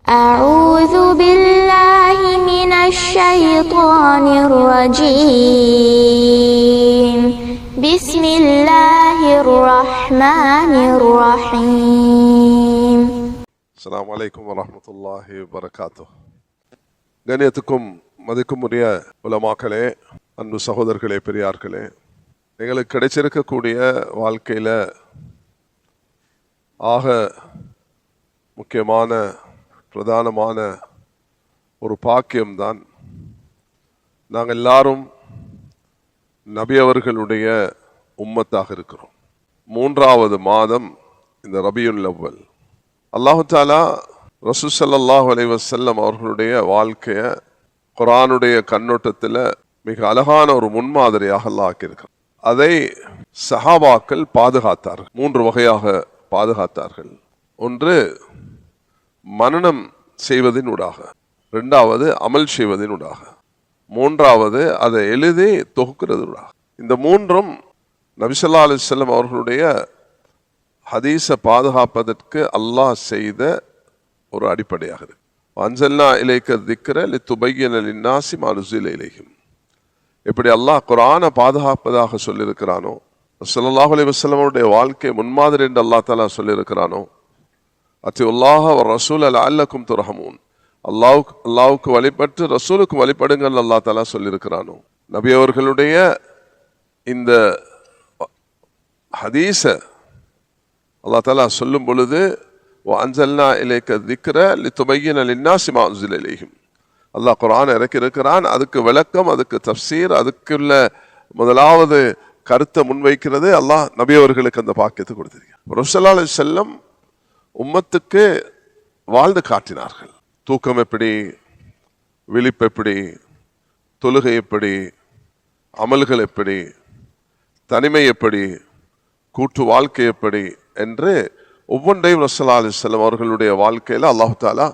أعوذ بالله من الشيطان الرجيم بسم الله الرحمن الرحيم. அஸ்ஸலாமு அலைக்கும் வரஹ்மத்துல்லாஹி வபரகாத்துஹ். கண்ணியத்துக்கும் மதிக்கும் உரிய உலமாக்களே, அன்பு சகோதரர்களே, பெரியார்களே, எங்களுக்கு கிடைச்சிருக்கக்கூடிய வாழ்க்கையில் ஆக முக்கியமான பிரதானமான ஒரு பாக்கியம்தான் நாங்கள் எல்லாரும் நபி அவர்களுடைய உம்மத்தாக இருக்கிறோம். 3வது மாதம் இந்த ரபியுல் அவ்வல். அல்லாஹு தாலா ரசூல் ஸல்லல்லாஹு அலைஹி வஸல்லம் அவர்களுடைய வாழ்க்கையை குர்ஆனுடைய கண்ணோட்டத்தில் மிக அழகான ஒரு முன்மாதிரியாக அல்லாஹ் ஆக்கியிருக்கிறார். அதை சஹாபாக்கள் பாதுகாத்தார்கள். 3 வகையாக பாதுகாத்தார்கள். ஒன்று மனனம் செய்வதினூடாக, 2வது அமல் செய்வதினூடாக, 3வது அதை எழுதி தொகுக்கிறதுடாக. இந்த 3ம் நபி ஸல்லல்லாஹு அலைஹி வஸல்லம் அவர்களுடைய ஹதீஸை பாதுகாப்பதற்கு அல்லாஹ் செய்த ஒரு அடிப்படையாக இருக்கு. அன்ஸல்னா இலைக்க திக்ர லிதுபய்யின லின்னாஸி மா நுஸில இலைஹிம். எப்படி அல்லாஹ் குர்ஆனை பாதுகாப்பதாக சொல்லியிருக்கிறானோ, ஸல்லல்லாஹு அலைஹி வஸல்லம் அவருடைய வாழ்க்கை முன்மாதிரி என்று அல்லாஹ் தஆலா சொல்லியிருக்கிறானோ, அத்தியுல்லாஹ வ ரசூல லஅல்லக்கும் துர்ஹமூன், அல்லாஹ்வுக்கு வழிபட்டு ரசூலுக்கு வழிபடுங்கள் அல்லாஹ் தஆலா சொல்லியிருக்கிறானோ, நபி அவர்களுடைய இந்த ஹதீஸை அல்லாஹ் தஆலா சொல்லும் பொழுது வஅன்ஸல்னா இலைக்க திக்ர லிதுபய்யின லின்னாஸி மா உன்ஸில இலைஹிம், அல்லாஹ் குர்ஆன் இறக்கி இருக்கிறான். அதுக்கு விளக்கம், அதுக்கு தஃப்சீர், அதுக்குள்ள முதலாவது கருத்தை முன்வைக்கிறது அல்லாஹ் நபி அவர்களுக்கு அந்த பாக்கியத்தை கொடுத்திருக்கிறார். ரசூலுல்லாஹி ஸல்லல்லாஹு அலைஹி வஸல்லம் உம்மத்துக்கு வாழ்ந்து காட்டினார்கள். தூக்கம் எப்படி, விழிப்பு எப்படி, தொழுகை எப்படி, அமல்கள் எப்படி, தனிமை எப்படி, கூட்டு வாழ்க்கை எப்படி என்று ஒவ்வொன்றையும் ரசூலுல்லாஹி அலைஹி வஸல்லம் அவர்களுடைய வாழ்க்கையில் அல்லாஹ் தஆலா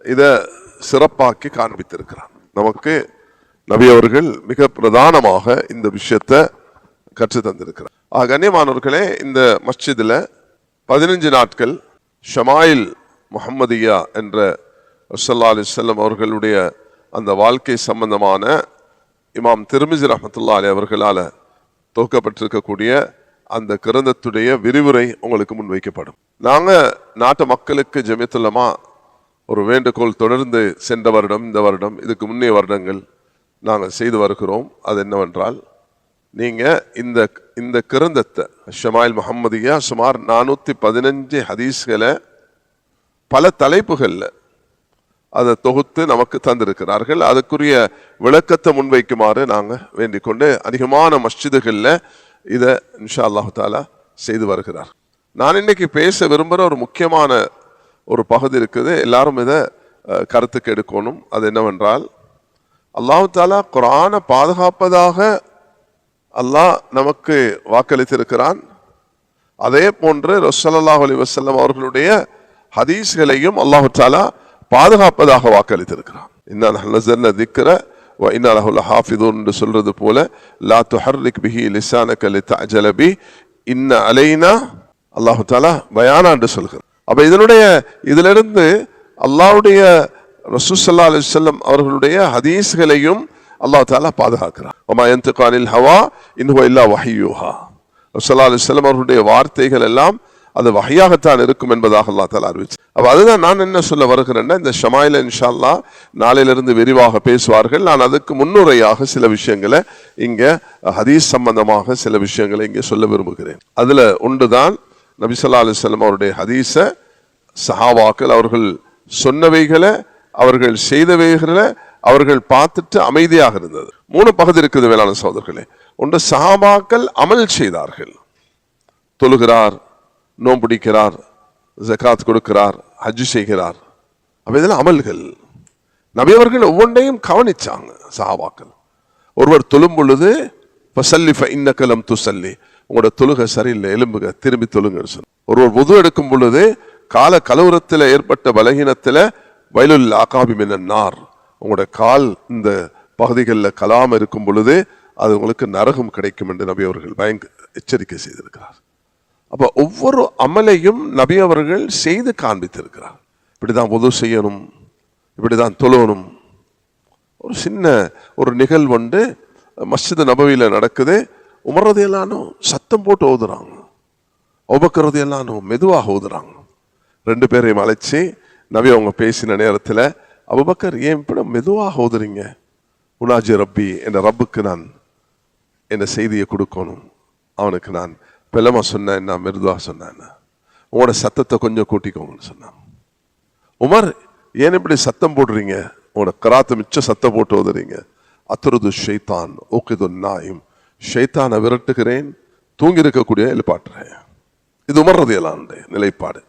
இதை சிறப்பாக்கி காண்பித்திருக்கிறார். நமக்கு நபி அவர்கள் மிக பிரதானமாக இந்த விஷயத்தை கற்று தந்திருக்கிறார். கண்ணியமானவர்களே, இந்த மஸ்ஜிதில் 15 நாட்கள் ஷமாயில் முஹம்மதியா என்ற ரசூலுல்லாஹி அலைஹி வஸல்லம் அவர்களுடைய அந்த வாழ்க்கை சம்பந்தமான இமாம் திர்மிஸி ரஹ்மத்துல்லாஹி அலைஹி அவர்களால் தொகுக்கப்பட்டிருக்கக்கூடிய அந்த கிரந்தத்துடைய விரிவுரை உங்களுக்கு முன்வைக்கப்படும். நாங்கள் நாட்டு மக்களுக்கு ஜமியத்துல் உலமா ஒரு வேண்டுகோள் தொடர்ந்து சென்ற வருடம், இந்த வருடம், இதுக்கு முன்னே வருடங்கள் நாங்கள் செய்து வருகிறோம். அது என்னவென்றால், நீங்கள் இந்த கிரந்தத்தை ஷமாயில் முஹம்மதியா சுமார் 415 ஹதீஸ்களை பல தலைப்புகளில் அதை தொகுத்து நமக்கு தந்திருக்கிறார்கள். அதுக்குரிய விளக்கத்தை முன்வைக்குமாறு நாங்கள் வேண்டிக் கொண்டு அதிகமான மஸ்ஜிதுகளில் இதை இன்ஷா அல்லாஹு தாலா செய்து வருகிறார். நான் இன்னைக்கு பேச விரும்புகிற ஒரு முக்கியமான ஒரு பகுதி இருக்குது. எல்லாரும் இதை கருத்துக்கு எடுக்கணும். அது என்னவென்றால், அல்லாஹு தாலா குர்ஆனை பாதுகாப்பதாக அல்லாஹ் நமக்கு வாக்களித்திருக்கிறான். அதே போன்று ரசூலுல்லாஹி அலைஹி வஸல்லம் அவர்களுடைய ஹதீஸ்களையும் அல்லாஹு தஆலா பாதுகாப்பதாக வாக்களித்திருக்கிறான். இன்னா நஹ்னு நஸல்னா திக்ர வ இன்னா லஹு லஹாஃபிதூன் என்று சொல்றது போல, லா துஹர்ரிக் பிஹி லிஸானக லிதஅஜல பி இன்ன அலைனா அல்லாஹு தஆலா பயானா என்று சொல்கிறார். அப்ப இதிலிருந்து அல்லாஹ்வுடைய ரசூல் ஸல்லல்லாஹு அலைஹி வஸல்லம் அவர்களுடைய ஹதீஸ்களையும் அல்லாஹ் தஆலா பாதுகாக்கிறார். வமா யன்திகு அனில் ஹவா இன் ஹுவ இல்லா வஹ்யுஹா. ஸல்லல்லாஹு அலைஹி வஸல்லம் அவர்களுடைய வார்த்தைகள் எல்லாம் அது வஹ்யாகத்தான் இருக்கும் என்பதாக அல்லாஹ் தஆலா அறிவிச்சு. அப்ப அதுதான் நான் என்ன சொல்ல வருகிறேன்னா, இந்த ஷமாயில இன்ஷா அல்லாஹ் நாளையிலிருந்து விரிவாக பேசுவார்கள். நான் அதுக்கு முன்னுரையாக சில விஷயங்களை இங்க ஹதீஸ் சம்பந்தமாக சில விஷயங்களை இங்கே சொல்ல விரும்புகிறேன். அதுல ஒன்றுதான் நபி ஸல்லல்லாஹு அலைஹி வஸல்லம் அவருடைய ஹதீஸை சஹாபாக்கள் அவர்கள் சொன்னவைகளை, அவர்கள் செய்தவைகளை அவர்கள் பார்த்துட்டு அமைதியாக இருந்தது. 3 பகுதி இருக்குது வேளாண் சகோதரர்களே. ஒன்று, சஹாபாக்கள் அமல் செய்தார்கள். தொழுகிறார், நோம்பிடிக்கிறார், ஜகாத் கொடுக்கிறார், ஹஜ் செய்கிறார். அப்ப இதெல்லாம் அமல்கள். நபி அவர்கள் ஒவ்வொன்றையும் கவனிச்சாங்க. சஹாபாக்கள் ஒருவர் தொழும் பொழுது ஃபஸல்லி ஃபஇன்னக லம் துஸல்லி, உங்களோட தொழுகை சரியில்லை, எலும்புக, திரும்பி தொழுங்கன்னு சொன்னார். ஒருவர் வுது எடுக்கும் பொழுது கால கலவரத்தில் ஏற்பட்ட பலகீனத்தில் வயலுல் ஆகாபி மினன் நார், உங்களோட கால் இந்த பகுதிகளில் கலாம் இருக்கும் பொழுது அது உங்களுக்கு நரகம் கிடைக்கும் என்று நபி அவர்கள் எச்சரிக்கை செய்திருக்கிறார். அப்ப ஒவ்வொரு அமலையும் நபி அவர்கள் செய்து காண்பித்திருக்கிறார். இப்படிதான் வுது செய்யணும், இப்படிதான் தொழணும். ஒரு சின்ன ஒரு நிகழ்வு மஸ்ஜித் நபவியில நடக்குது. உமர் ரலியல்லாஹு அன்ஹு சத்தம் போட்டு ஓதுறாங்க, அபூபக்கர் ரலியல்லாஹு அன்ஹு மெதுவாக ஓதுறாங்க. ரெண்டு பேரையும் அழைச்சி நபி அவங்க பேசின நேரத்தில், அபூபக்கர் ஏன் இப்படி மெதுவாக ஓதுறீங்க? உனாஜி ரப்பி, என் ரப்புக்கு நான் என்ன செய்தியை கொடுக்கணும், அவனுக்கு நான் பெலமா சொன்னேன், நான் மெதுவாக சொன்னேன், உங்களோட சத்தத்தை கொஞ்சம் கூட்டிக்கோங்கன்னு சொன்னான். உமர், ஏன் இப்படி சத்தம் போடுறீங்க? உங்களோட கராத்தை மிச்சம் சத்தம் போட்டு ஓதுறீங்க. அத்ருது ஷைத்தான் ஊகிது நாயும், ஷைத்தானை விரட்டுகிறேன், தூங்கி இருக்கக்கூடிய எழுப்பாட்டுறேன். இது உமர் ரலியல்லாஹு அன்ஹு நிலைப்பாடு.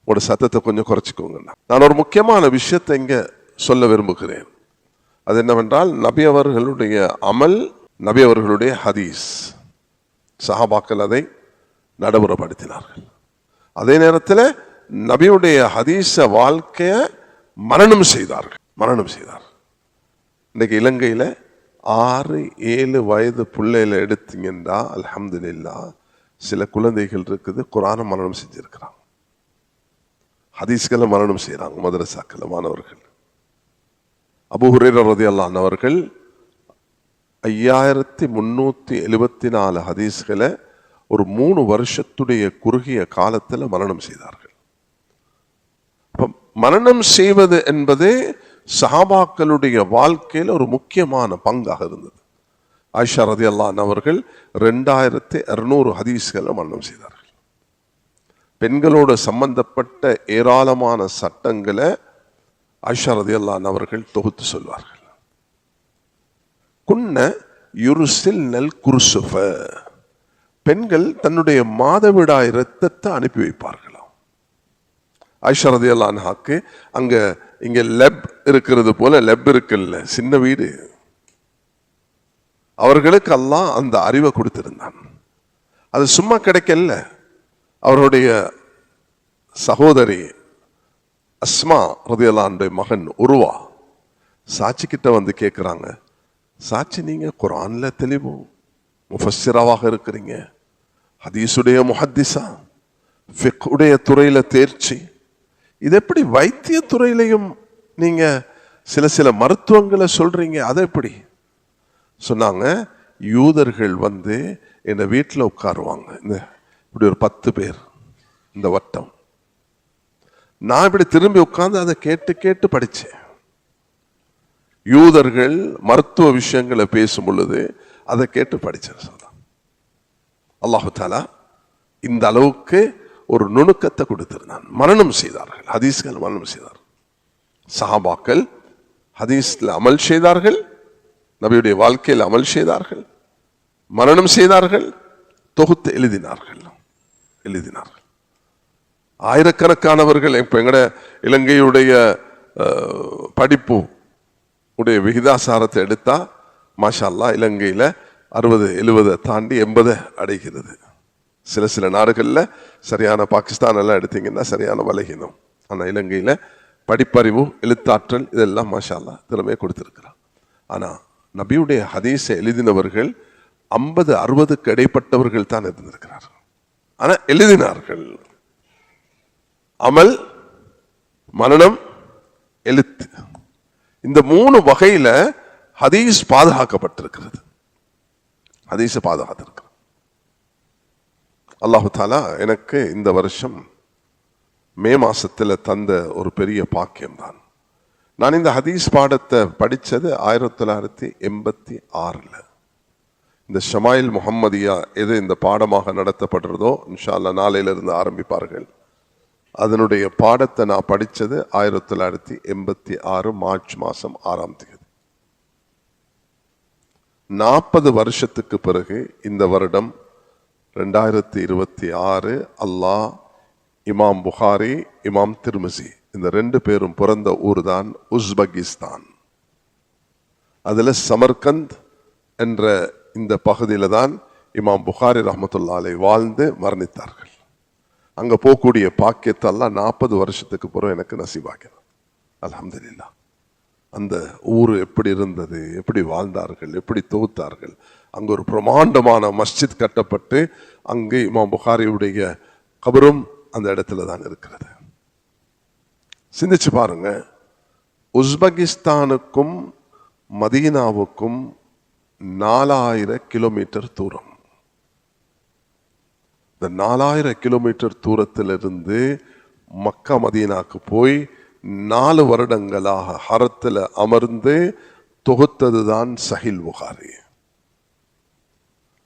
உங்களோட சத்தத்தை கொஞ்சம் குறைச்சிக்கோங்க. நான் ஒரு முக்கியமான விஷயத்தை இங்க சொல்ல விரும்புகிறேன். அது என்னவென்றால், நபி அவர்களுடைய அமல், நபி அவர்களுடைய ஹதீஸ், சஹாபாக்கள் அதை நடைமுறைப்படுத்தினார்கள். அதே நேரத்தில் நபியுடைய ஹதீஸ வாழ்க்கைய மரணம் செய்தார்கள். இன்னைக்கு இலங்கையில 6-7 வயது பிள்ளையில எடுத்தீங்கன்னா அல்ஹம்துலில்லாஹ் சில குழந்தைகள் இருக்குது குர்ஆனை மரணம் செஞ்சிருக்கிறாங்க, ஹதீஸ்களை மரணம் செய்யறாங்க மதரசாக்கள் மாணவர்கள். அபூ ஹுரைரா ரலியல்லாஹு அன்ஹு அவர்கள் 5374 ஹதீஸ்களை ஒரு 3 வருஷத்துடைய குறுகிய காலத்தில் மரணம் செய்தார்கள். மரணம் செய்வது என்பது சஹாபாக்களுடைய வாழ்க்கையில் ஒரு முக்கியமான பங்காக இருந்தது. ஆயிஷா ரலியல்லாஹு அன்ஹா அவர்கள் 2600 ஹதீஸ்களை மரணம் செய்தார்கள். பெண்களோடு சம்பந்தப்பட்ட ஏராளமான சட்டங்களை ஆயிஷா ரலியல்லாஹு அன்ஹா அவர்கள் தொகுத்து சொல்வார்கள். குன்ன யுர்சில்னல் குர்சுஃப, பெண்கள் தன்னுடைய மாதவிடாய் இரத்தத்தை அனுப்பி வைப்பார்களாம். ஆயிஷா ரலியல்லாஹு அன்ஹாக்கு இங்க லெப் இருக்கிறது போல லெப் இருக்குல்ல, சின்ன வீடு, அவர்களுக்கு அல்லாஹ் அந்த அறிவை கொடுத்திருந்தான். அது சும்மா கிடைக்கல. அவருடைய சகோதரி அஸ்மா ரலியல்லாஹு அன்ஹா மகன் உருவா சாட்சி கிட்ட வந்து கேட்கிறாங்க, சாட்சி நீங்க குர்ஆன்ல தெளிவு முஃபஸ்ஸிராவாக இருக்கிறீங்க, ஹதீஸுடைய முஹத்திஸா, ஃபிக்ஹுடைய துறையில தேர்ச்சி, இது எப்படி வைத்திய துறையிலையும் நீங்க சில மருத்துவங்களை சொல்றீங்க, அதை எப்படி சொன்னாங்க? யூதர்கள் வந்து என்ன வீட்டில் உட்காருவாங்க, இப்படி ஒரு 10 பேர் இந்த வட்டம், நான் இப்படி திரும்பி உட்கார்ந்து அதை கேட்டு கேட்டு படிச்சேன். யூதர்கள் மருத்துவ விஷயங்களை பேசும் பொழுது அதை கேட்டு படிச்சேன். அல்லாஹு தஆலா இந்த அளவுக்கு ஒரு நுணுக்கத்தை கொடுத்திருந்தான். மரணம் செய்தார்கள், ஹதீஸ்கள் மரணம் செய்தார்கள். சஹாபாக்கள் ஹதீஸ்ல அமல் செய்தார்கள், நபியுடைய வாழ்க்கையில் அமல் செய்தார்கள், மரணம் செய்தார்கள், தொகுத்து எழுதினார்கள். ஆயிரக்கணக்கானவர்கள் இப்ப எங்கட இலங்கையுடைய படிப்பு உடைய விகிதாசாரத்தை எடுத்தா மாஷா அல்லாஹ் இலங்கையில 60-70 தாண்டி 80 அடைகிறது. சில நாடுகள்ல சரியான, பாகிஸ்தான் எல்லாம் எடுத்தீங்கன்னா சரியான பலகீனம். ஆனா இலங்கையில படிப்பறிவு, எழுத்தாற்றல் இதெல்லாம் மாஷா அல்லாஹ் திறமையை கொடுத்திருக்கிறார். ஆனா நபியுடைய ஹதீஸை எழுதினவர்கள் 50-60க்கு இடைப்பட்டவர்கள் தான் இருந்திருக்கிறார். ஆனா எழுதினார்கள். அமல், மரணம், எழுத்து, இந்த 3 வகையில ஹதீஸ் பாதுகாக்கப்பட்டிருக்கிறது. ஹதீஸ பாதுகாத்திருக்கிறது. அல்லாஹு தஆலா எனக்கு இந்த வருஷம் மே மாசத்துல தந்த ஒரு பெரிய பாக்கியம் தான். நான் இந்த ஹதீஸ் பாடத்தை படிச்சது 1986. இந்த ஷமாயில் முஹம்மதியா எது இந்த பாடமாக நடத்தப்படுறதோ இன்ஷா அல்லாஹ் நாளையிலிருந்து ஆரம்பிப்பார்கள். அதனுடைய பாடத்தை நான் படிச்சது 1986 மார்ச் மாசம் 6ஆம் தேதி. 40 வருஷத்துக்கு பிறகு இந்த வருடம் 2026 அல்லாஹ் இமாம் புகாரி, இமாம் திர்மிசி இந்த 2 பேரும் பிறந்த ஊர் தான் உஸ்பெகிஸ்தான். அதுல சமர்கந்த் என்ற இந்த பகுதியில தான் இமாம் புகாரி ரஹ்மத்துல்லாஹி அலைஹி வாழ்ந்து மரணித்தார்கள். அங்க போகக்கூடிய பாக்கியத்தை அல்லாஹ் 40 வருஷத்துக்கு பிறகு எனக்கு நசீபாக்கிறார். அல்ஹம்துலில்லாஹ். அந்த ஊர் எப்படி இருந்தது, எப்படி வாழ்ந்தார்கள், எப்படி தொகுத்தார்கள். அங்கு ஒரு பிரமாண்டமான மஸ்ஜித் கட்டப்பட்டு அங்கு இமாம் புகாரியுடைய கபரும் அந்த இடத்துல தான் இருக்கிறது. சிந்திச்சு பாருங்க, உஸ்பெகிஸ்தானுக்கும் மதீனாவுக்கும் 4000 கிலோமீட்டர் தூரம். இந்த 4000 கிலோமீட்டர் தூரத்திலிருந்து மக்கா மதீனாக்கு போய் 4 வருடங்களாக ஹரத்தில் அமர்ந்து தொகுத்ததுதான் சஹீல் புகாரி.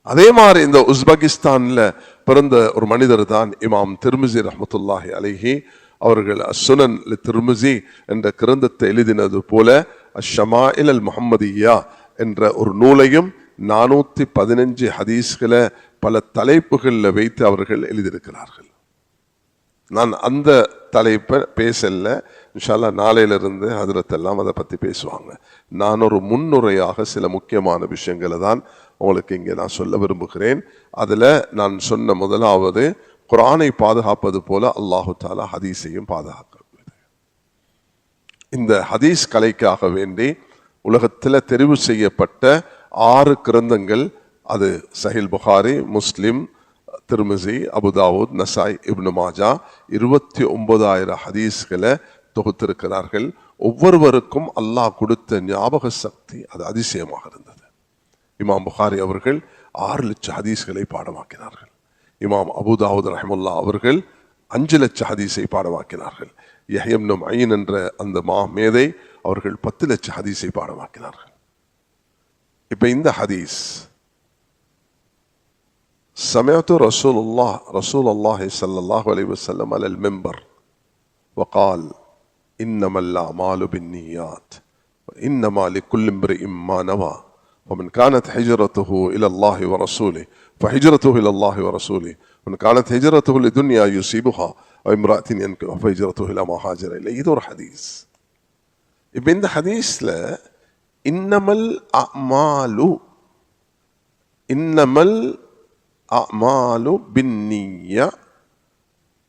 அதே மாதிரி இந்த உஸ்பெகிஸ்தான்ல பிறந்த ஒரு மனிதர் தான் இமாம் திர்மிசி ரஹ்மத்துல்லாஹி அலைஹி. அவர்கள் சுனன் திர்மிசி என்ற கிரந்தத்தை எழுதினது போல அஷமாயில் அல் முஹம்மதியா என்ற ஒரு நூலையும் 415 ஹதீஸ்களை பல தலைப்புகளில் வைத்து அவர்கள் எழுதியிருக்கிறார்கள். நான் அந்த தலைப்பை பேசல, இன்ஷா அல்லாஹ் நாளையிலிருந்து ஹஜ்ரத் எல்லாம் அதை பற்றி பேசுவாங்க. நான் ஒரு முன்னுரையாக சில முக்கியமான விஷயங்களை தான் உங்களுக்கு இங்கே நான் சொல்ல விரும்புகிறேன். அதில் நான் சொன்ன முதலாவது, குர்ஆனை பாதுகாப்பது போல அல்லாஹு தஆலா ஹதீஸையும் பாதுகாக்கிறது. இந்த ஹதீஸ் கலைக்காக வேண்டி உலகத்தில் தெரிவு செய்யப்பட்ட 6 கிரந்தங்கள், அது சஹீல் புகாரி, முஸ்லிம், திர்மிசி, அபுதாவுத், நசாய், இப்னு மாஜா, 29,000 ஹதீஸ்களை தொகுத்திருக்கிறார்கள். ஒவ்வொருவருக்கும் அல்லாஹ் கொடுத்த ஞாபக சக்தி அது அதிசயமாக இருந்தது. இமாம் புகாரி அவர்கள் 6 லட்சம் ஹதீஸ்களை பாடமாக்கினார்கள். இமாம் அபுதாவுத் ரஹ்மத்துல்லாஹ் அவர்கள் 5 லட்சம் ஹதீஸை பாடமாக்கினார்கள். யஹ்யா இப்னு மயீன் என்ற அந்த மேதை அவர்கள் 10 லட்சம் ஹதீஸை பாடமாக்கினார்கள். இப்ப இந்த ஹதீஸ், سمعت رسول الله صلى الله عليه وسلم على المنبر وقال إنما الأعمال بالنيات وإنما لكل امرئ ما نوى ومن كانت هجرته إلى الله ورسوله فهجرته إلى الله ورسوله ومن كانت هجرته لدنيا يصيبها وامرأة ينكحها فهجرته إلى ما هاجر إليه. இது ஒரு ஹதீஸ். இப்ப இந்த ஹதீஸ்ல இன்னமல் அமாலு பின்னியா,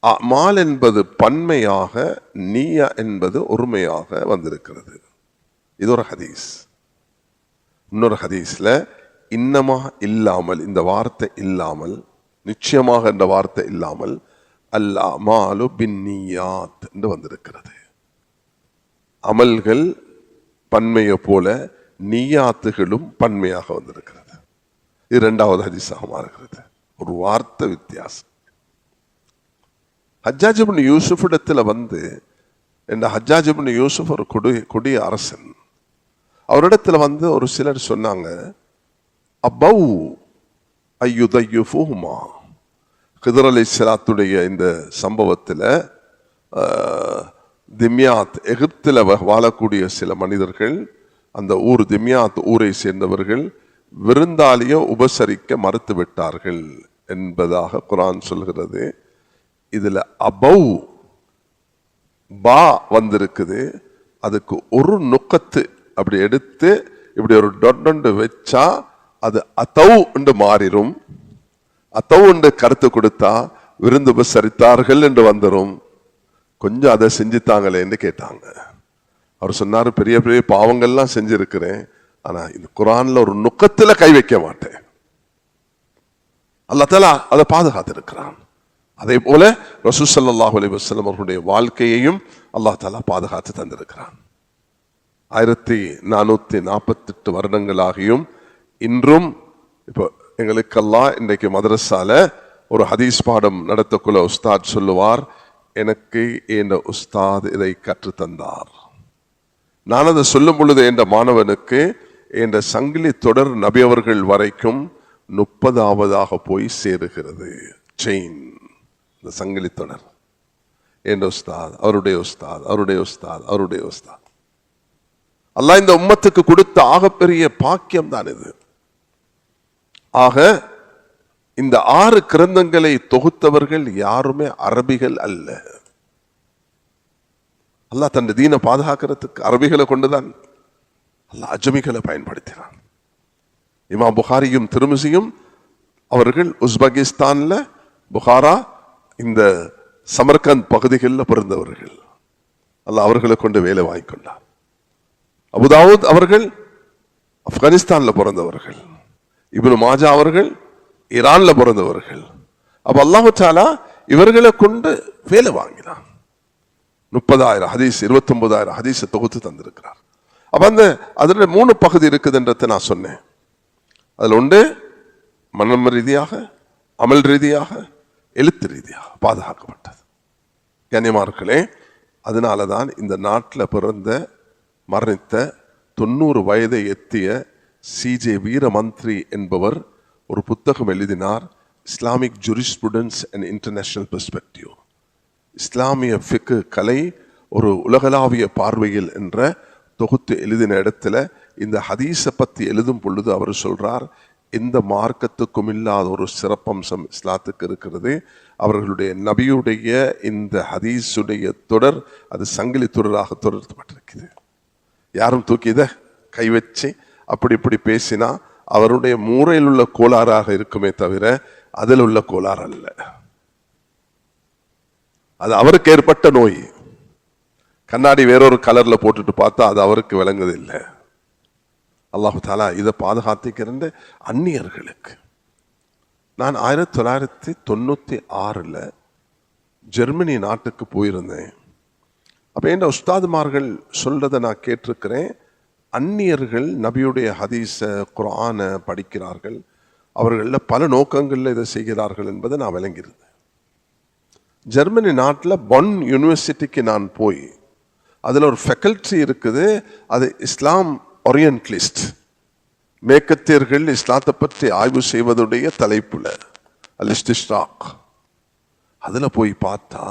அமால் என்பது பன்மையாக, நியா என்பது ஒருமையாக வந்திருக்கிறது. இது ஒரு ஹதீஸ். இன்னொரு ஹதீஸ்ல இன்னமா இல்லாமல், இந்த வார்த்தை இல்லாமல், நிச்சயமாக என்ற வார்த்தை இல்லாமல், அல் அமாலு பின்னியாத் என்று வந்திருக்கிறது. அமல்கள் பன்மையை போல நியாத்துகளும் பன்மையாக வந்திருக்கிறது. இது 2வது ஹதீஸாக மாறுகிறது. ஒரு வார்த்தை வித்தியாசம். ஹஜ்ஜாஜ் இப்னு யூசுப் இடத்துல வந்து, இந்த ஹஜ்ஜாஜ் இப்னு யூசுப் ஒரு கொடிய அரசன். அவரிடத்துல வந்து ஒரு சிலர் சொன்னாங்க, அபவ் அய்யுதையுஃபுஹுமா. கிதர் அலைஹிஸ்ஸலாத்துடைய இந்த சம்பவத்தில் திம்யாத், எகிப்தில் வாழக்கூடிய சில மனிதர்கள், அந்த ஊர் திம்யாத் ஊரை சேர்ந்தவர்கள் விருந்தாளியை உபசரிக்க மறுத்து விட்டார்கள் என்பதாக குர்ஆன் சொல்கிறது. இதுல அபவ் பா வந்திருக்குது. அதுக்கு ஒரு நுக்கத்து அப்படி எடுத்து இப்படி ஒரு டொண்டு வச்சா அது அதவ் என்று மாறிடும். அதவ் என்று கருத்து கொடுத்தா விருந்து உபசரித்தார்கள் என்று வந்துடும். கொஞ்சம் அதை செஞ்சுத்தாங்களேன்னு கேட்டாங்க. அவர் சொன்னாரு, பெரிய பெரிய பாவங்கள்லாம் செஞ்சிருக்கிறேன், ஆனா இந்த குர்ஆன்ல ஒரு நுக்கத்துல கை வைக்க மாட்டேன். அல்லாஹ் தஆலா அதை பாதுகாத்திருக்கிறான். அதே போல ரசூல் ஸல்லல்லாஹு அலைஹி வஸல்லம் அவர்களுடைய வாழ்க்கையையும் அல்லாஹ் தஆலா பாதுகாத்து தந்திருக்கிறான். 1448 வருடங்களாகியும் இன்றும் இப்போ எங்களுக்கெல்லாம் இன்றைக்கு மதரசால ஒரு ஹதீஸ் பாடம் நடத்தக்குள்ள உஸ்தாத் சொல்லுவார், எனக்கு என் உஸ்தாத் இதை கற்று தந்தார். நான் அதை சொல்லும் பொழுது என்ற மாணவனுக்கு என்ற சங்கிலி தொடர் நபி அவர்கள் வரைக்கும் 30ஆவதாக போய் சேருகிறது. செயின், இந்த சங்கிலி தொடர். என்ற உஸ்தாத், அவருடைய உஸ்தாத், அவருடைய உஸ்தாத், அவருடைய உஸ்தாத். அல்லாஹ் இந்த உம்மத்துக்கு கொடுத்த ஆகப்பெரிய பாக்கியம் தான் இது. ஆக இந்த 6 கிரந்தங்களை தொகுத்தவர்கள் யாருமே அரபிகள் அல்ல. அல்லாஹ் தன் தீனை பாதுகாக்கிறதுக்கு அரபிகளை கொண்டுதான் அல்லாஹ் அஜமிகளை பயன்படுத்தினான். இமாம் புகாரியும் திர்மிசியும் அவர்கள் உஸ்பெகிஸ்தான்ல, புகாரா, இந்த சமர்கந்த் பகுதிகளில் பிறந்தவர்கள். அல்லாஹ் அவர்களை கொண்டு வேலை வாங்கிக்கொண்டார். அபுதாவுத் அவர்கள் ஆப்கானிஸ்தான்ல பிறந்தவர்கள். இப்னு மாஜா அவர்கள் ஈரான்ல பிறந்தவர்கள். அப்ப அல்லாஹ் தஆலா இவர்களை கொண்டு வேலை வாங்கினான். 30,000 ஹதீஸ், 29,000 ஹதீஸை தொகுத்து தந்திருக்கிறார். அப்ப அதுல 3 பகுதி இருக்குதுன்றதை நான் சொன்னேன். அதுல ஒன்று மனம் ரீதியாக, அமல் ரீதியாக, எழுத்து ரீதியாக பாதுகாக்கப்பட்டது. கண்ணியமார்களே, அதனாலதான் இந்த நாட்டில் பிறந்த மரணித்த 90 வயதை எத்திய CJ வீரமந்திரி என்பவர் ஒரு புத்தகம் எழுதினார், இஸ்லாமிக் ஜூரிஸ்ப்ருடன்ஸ் அண்ட் இன்டர்நேஷனல் பெர்ஸ்பெக்டிவ், இஸ்லாமிய ஃபிக்கு கலை ஒரு உலகளாவிய பார்வையில் என்ற தொகுத்து எழுதின இடத்துல இந்த ஹதீஸை பற்றி எழுதும் பொழுது அவர் சொல்றார், எந்த மார்க்கத்துக்கும் இல்லாத ஒரு சிறப்பம்சம் இஸ்லாத்துக்கு இருக்கிறது. அவர்களுடைய நபியுடைய இந்த ஹதீஸுடைய தொடர் அது சங்கிலி தொடராக தொடர்பட்டிருக்குது. யாரும் தூக்கி இதை கை வச்சு அப்படி இப்படி பேசினா அவருடைய மூளையில் உள்ள கோளாறாக இருக்குமே தவிர அதில் உள்ள கோளாறு அல்ல. அது அவருக்கு ஏற்பட்ட நோய். கண்ணாடி வேறொரு கலர்ல போட்டுட்டு பார்த்தா அது அவருக்கு விளங்குதில்லை. அல்லாஹு தாலா இதை பாதுகாத்துக்கிறேன். அந்நியர்களுக்கு நான் 1996 ஜெர்மனி நாட்டுக்கு போயிருந்தேன். அப்ப என் உஸ்தாதுமார்கள் சொல்றதை நான் கேட்டிருக்கிறேன். அந்நியர்கள் நபியுடைய ஹதீஸ குர்ஆன படிக்கிறார்கள், அவர்கள பல நோக்கங்கள்ல இதை செய்கிறார்கள் என்பதை நான் விளங்கியிருந்தேன். ஜெர்மனி நாட்டில் பொன் யூனிவர்சிட்டிக்கு நான் போய் அதுல ஒரு ஃபேக்கல்டி இருக்குது, அது இஸ்லாம் ஓரியன்டலிஸ்ட், மேற்கத்தியர்கள் இஸ்லாத்தை பற்றி ஆய்வு செய்வதுடைய தலைப்புல அல்-இஸ்திஷ்ராக். அதுல போய் பார்த்தா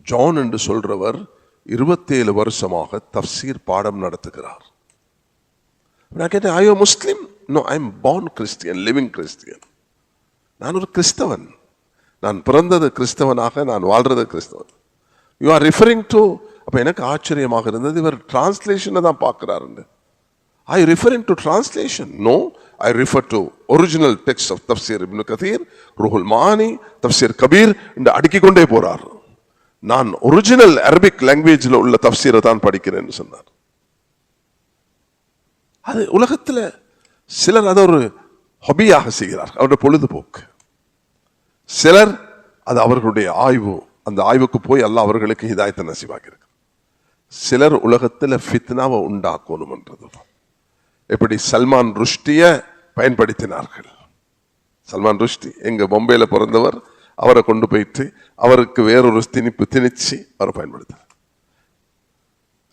ஜான் என்று சொல்றவர் 27 வருஷமாக தஃப்சீர் பாடம் நடத்துகிறார். நான் கேட்டேன், ஐயோ முஸ்லிம்? No, I am born Christian, living Christian. நான் ஒரு கிறிஸ்தவன், நான் பிறந்தது கிறிஸ்தவனாக, நான் வாழ்றது கிறிஸ்தவன். யூ ஆர் ரிஃபரிங் டு, அப்ப எனக்கு ஆச்சரியமாக இருந்தது, இவர் டிரான்ஸ்லேஷனை தான் பார்க்கிறாரு. I referring to translation? No, I refer to original text of Tafsir Ibn Kathir, Ruhul Maani, Tafsir Kabir என்று அடுக்கிக் கொண்டே போறார். நான் ஒரிஜினல் அரபிக் லாங்குவேஜ்ல உள்ள தஃப்சீரை தான் படிக்கிறேன்னு சொன்னார். அது உலகத்தில் சிலர் அதை ஒரு ஹாபியாக செய்கிறார், அவருடைய பொழுதுபோக்கு. சிலர் அது அவர்களுடைய ஆய்வு, அந்த ஆய்வுக்கு போய் அல்லாஹ் அவர்களுக்கு ஹிதாயத்தை நசீபாக்கி இருக்கு. சிலர் உலகத்தில் ஃபித்னாவை உண்டாக்கணும் என்றது. எப்படி சல்மான் ருஷ்டிய பயன்படுத்தினார்கள். சல்மான் ருஷ்டி எங்க பொம்பையில பிறந்தவர், அவரை கொண்டு போயிட்டு அவருக்கு வேறொரு திணிப்பு திணிச்சு அவரை பயன்படுத்தினார்.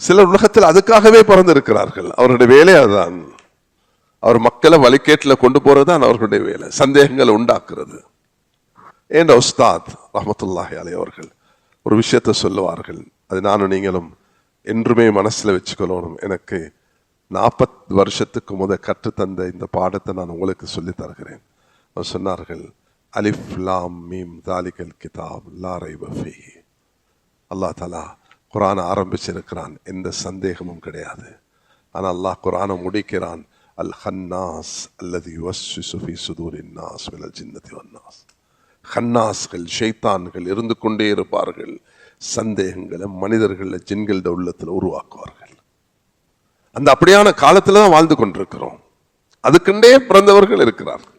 சிலர் உலகத்தில் அதுக்காகவே பிறந்திருக்கிறார்கள், அவருடைய வேலை அதுதான். அவர் மக்களை வழிகேட்டில் கொண்டு போறதுதான் அவர்களுடைய வேலை, சந்தேகங்களை உண்டாக்குறது. என்ற உஸ்தாத் ரஹ்மத்துல்லாஹி அலைஹி அவர்கள் ஒரு விஷயத்தை சொல்லுவார்கள், அது நானும் நீங்களும் என்றுமே மனசுல வச்சுக்கொள்ளணும். எனக்கு 40 வருஷத்துக்கு கற்றுத்தந்த இந்த பாடத்தை நான் உங்களுக்கு சொல்லி தருகிறேன். அவர் சொன்னார்கள், அலிஃப் லாம் மீம் தாலிகல் கிதாப் லா ரைப ஃபீஹி. அல்லாஹ் தஆலா குர்ஆனை ஆரம்பிச்சிருக்கிறான், எந்த சந்தேகமும் கிடையாது. ஆனால் அல்லாஹ் குர்ஆனை முடிக்கிறான், அல் ஹன்னாஸ் அல்லதி யுவஸ்விசு ஃபீ சுதூரின் நாஸ் மினல் ஜின்னதி வன்னாஸ். ஹன்னாஸ்கள், ஷைத்தான்கள் இருந்து கொண்டே இருப்பார்கள், சந்தேகங்களை மனிதர்கள் ஜின்களோட உள்ளத்தில் உருவாக்குவார்கள். அந்த அப்படியான காலத்துல தான் வாழ்ந்து கொண்டிருக்கிறோம். அதுக்குண்டே பிறந்தவர்கள் இருக்கிறார்கள்.